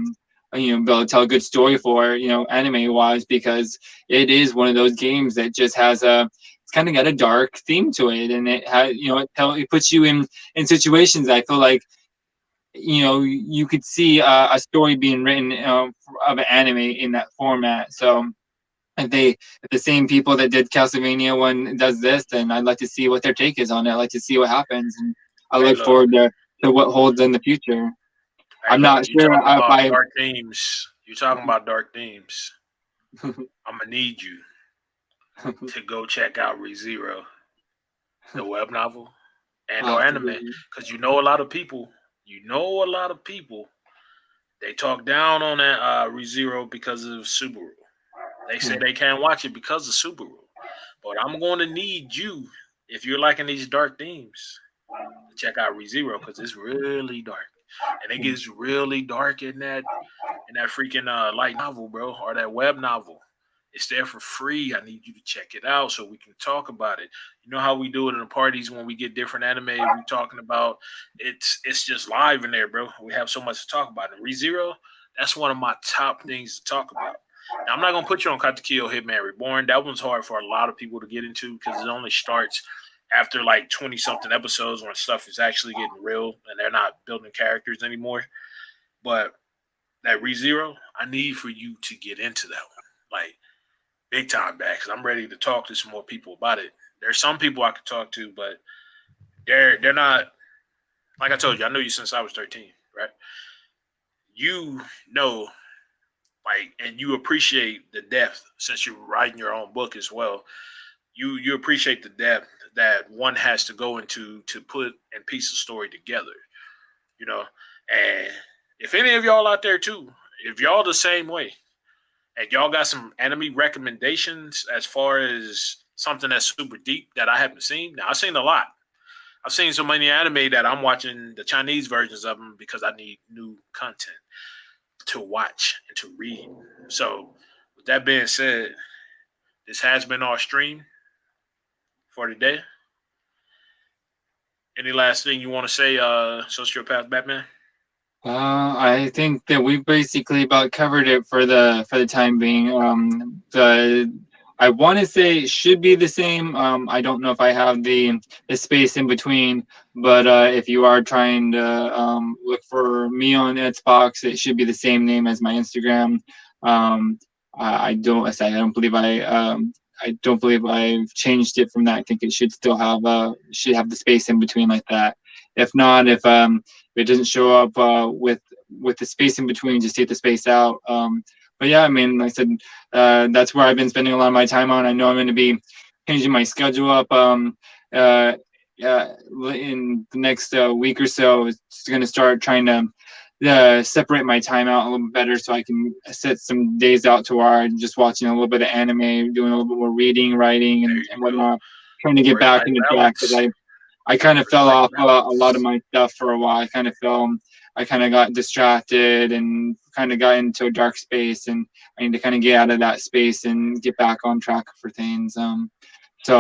be able to tell a good story for, anime wise, because it is one of those games that just has it's kind of got a dark theme to it, and it has, it puts you in situations that I feel like, you could see a story being written of an anime in that format. So if the same people that did Castlevania one does this, then I'd like to see what their take is on it. I'd like to see what happens, and I
hey,
look
look,
forward to what holds in the future.
hey,
I'm
look,
not
you
sure
talking
if
about
I.
dark themes. You talking about dark themes. I'm going to need you to go check out ReZero, the web novel, and
I'll
or
have to
anime, because you know a lot of people, they talk down on that ReZero because of Subaru. They say they can't watch it because of Subaru. But I'm going to need you, if you're liking these dark themes, to check out ReZero, because it's really dark, and it gets really dark in that freaking light novel, bro, or that web novel. It's there for free. I need you to check it out so we can talk about it. You know how we do it in the parties when we get different anime we talking about. It's just live in there, bro. We have so much to talk about. And ReZero, that's one of my top things to talk about. Now I'm not gonna put you on Katekyo Hitman Reborn. That one's hard for a lot of people to get into because it only starts after like 20 something episodes when stuff is actually getting real and they're not building characters anymore. But that ReZero, I need for you to get into that one. Like big time back because I'm ready to talk to some more people about it. There's some people I could talk to, but they're not like I told you. I know you since I was 13, right? You know, like, and you appreciate the depth since you're writing your own book as well. You appreciate the depth that one has to go into to put and piece a story together. You know, and if any of y'all out there too, if y'all the same way, and y'all got some anime recommendations as far as something that's super deep that I haven't seen. Now I've seen a lot. I've seen so many anime that I'm watching the Chinese versions of them because I need new content to watch and to read. So, with that being said, this has been our stream for today. Any last thing you want to say, Sociopath Batman?
I think that we basically about covered it for the time being. The I want to say it should be the same. I don't know if I have the space in between, but if you are trying to look for me on Xbox, it should be the same name as my Instagram. I don't believe I don't believe I've changed it from that. I think it should still have the space in between like that. If not, if it doesn't show up with the space in between, just take the space out. But yeah, I mean, like I said, that's where I've been spending a lot of my time on. I know I'm going to be changing my schedule up uh, in the next week or so. It's going to start trying to separate my time out a little bit better so I can set some days out to where I'm just watching a little bit of anime, doing a little bit more reading, writing,
There
and
you go.
whatnot. Trying to get
Work
back
life
into track because
balance.
I kind of
Work
fell
life
off a lot of
balance.
my stuff for a while. I kind of got distracted and kind of got into a dark space, and I need to kind of get out of that space and get back on track for things. So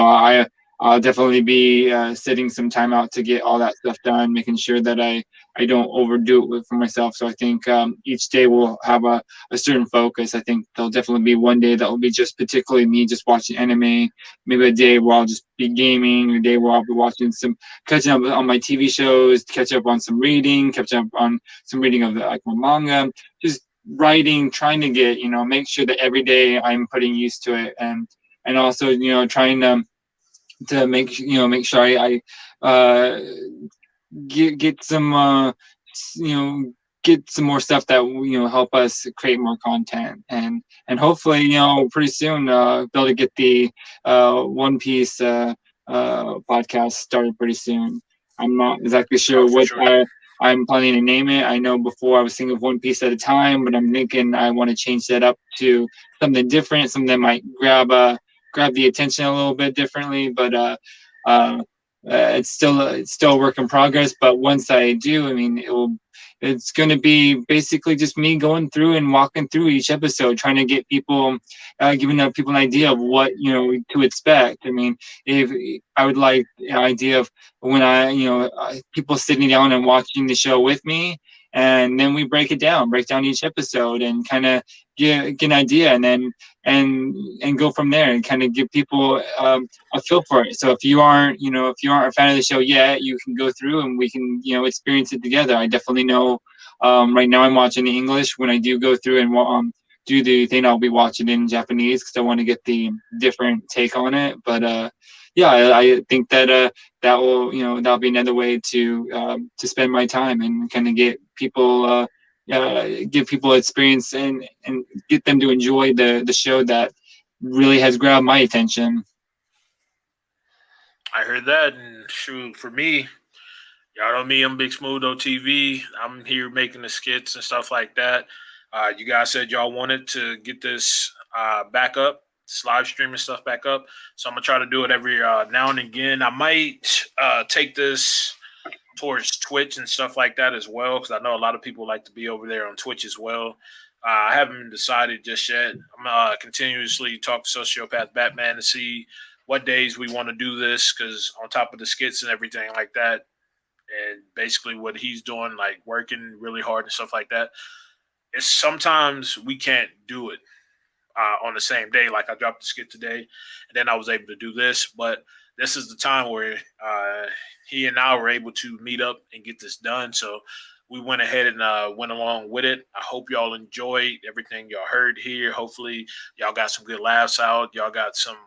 I'll definitely be setting some time out to get all that stuff done, making sure that I don't overdo it for myself. So I think each day will have a certain focus. I think there'll definitely be one day that will be just particularly me just watching anime. Maybe a day where I'll just be gaming, a day where I'll be watching some catching up on my TV shows, catch up on some reading, catch up on some reading of like my manga, just writing, trying to get make sure that every day I'm putting used to it, and also trying to make sure I get some you know get some more stuff that help us create more content, and hopefully pretty soon be able to get the One Piece podcast started pretty soon. I'm not exactly sure
Oh, for
what
sure.
I'm planning to name it. I know before I was thinking of One Piece at a time, but I'm thinking I want to change that up to something different, something that might grab the attention a little bit differently. But uh, it's still a work in progress. But once I do, I mean, it's going to be basically just me going through and walking through each episode, trying to get people, giving up people an idea of what to expect. I mean, if I would like an idea of when people sitting down and watching the show with me, and then we break down each episode, and kind of get an idea, and then and go from there, and kind of give people a feel for it. So if you aren't a fan of the show yet, you can go through and we can experience it together. I definitely know. Right now, I'm watching in English. When I do go through and do the thing, I'll be watching in Japanese because I want to get the different take on it. But yeah, I think that that'll be another way to spend my time and kind of get people. Give people experience and get them to enjoy the show that really has grabbed my attention.
I heard that, and shoot, for me, y'all know me. I'm BigSmootho TV. I'm here making the skits and stuff like that. You guys said y'all wanted to get this back up, this live streaming stuff back up. So I'm gonna try to do it every now and again. I might take this towards Twitch and stuff like that as well, because I know a lot of people like to be over there on Twitch as well. I haven't decided just yet. I'm continuously talk to Sociopath Batman to see what days we want to do this, because on top of the skits and everything like that, and basically what he's doing, like working really hard and stuff like that, it's sometimes we can't do it on the same day. Like I dropped the skit today, and then I was able to do this, but this is the time where he and I were able to meet up and get this done. So we went ahead and went along with it. I hope y'all enjoyed everything y'all heard here. Hopefully, y'all got some good laughs out. Y'all got some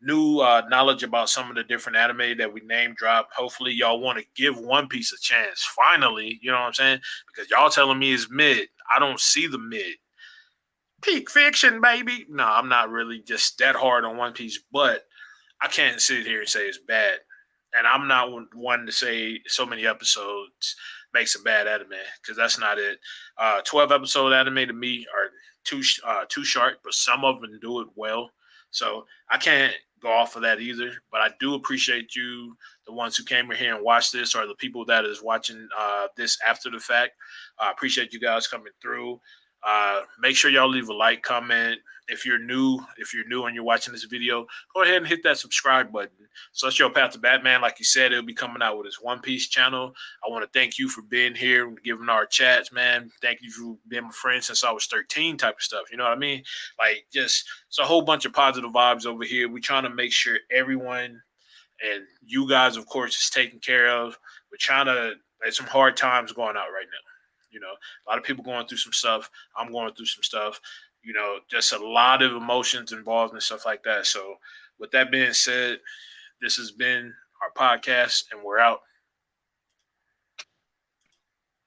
new knowledge about some of the different anime that we name dropped. Hopefully, y'all want to give One Piece a chance. Finally, you know what I'm saying? Because y'all telling me it's mid. I don't see the mid. Peak fiction, baby. No, I'm not really just that hard on One Piece, but I can't sit here and say it's bad. And I'm not one to say so many episodes makes a bad anime because that's not it. 12 episode anime to me are too short, but some of them do it well. So I can't go off of that either. But I do appreciate you, the ones who came here and watched this, or the people that is watching this after the fact. I appreciate you guys coming through. Make sure y'all leave a like, comment. If you're new and you're watching this video, go ahead and hit that subscribe button. So that's your path to Batman. Like you said, it'll be coming out with his One Piece channel. I want to thank you for being here and giving our chats, man. Thank you for being my friend since I was 13 type of stuff. You know what I mean? Like, just it's a whole bunch of positive vibes over here. We're trying to make sure everyone and you guys, of course, is taken care of. We're trying to, there's some hard times going out right now. You know, a lot of people going through some stuff. I'm going through some stuff. You know, just a lot of emotions involved and stuff like that. So, with that being said, this has been our podcast, and we're out.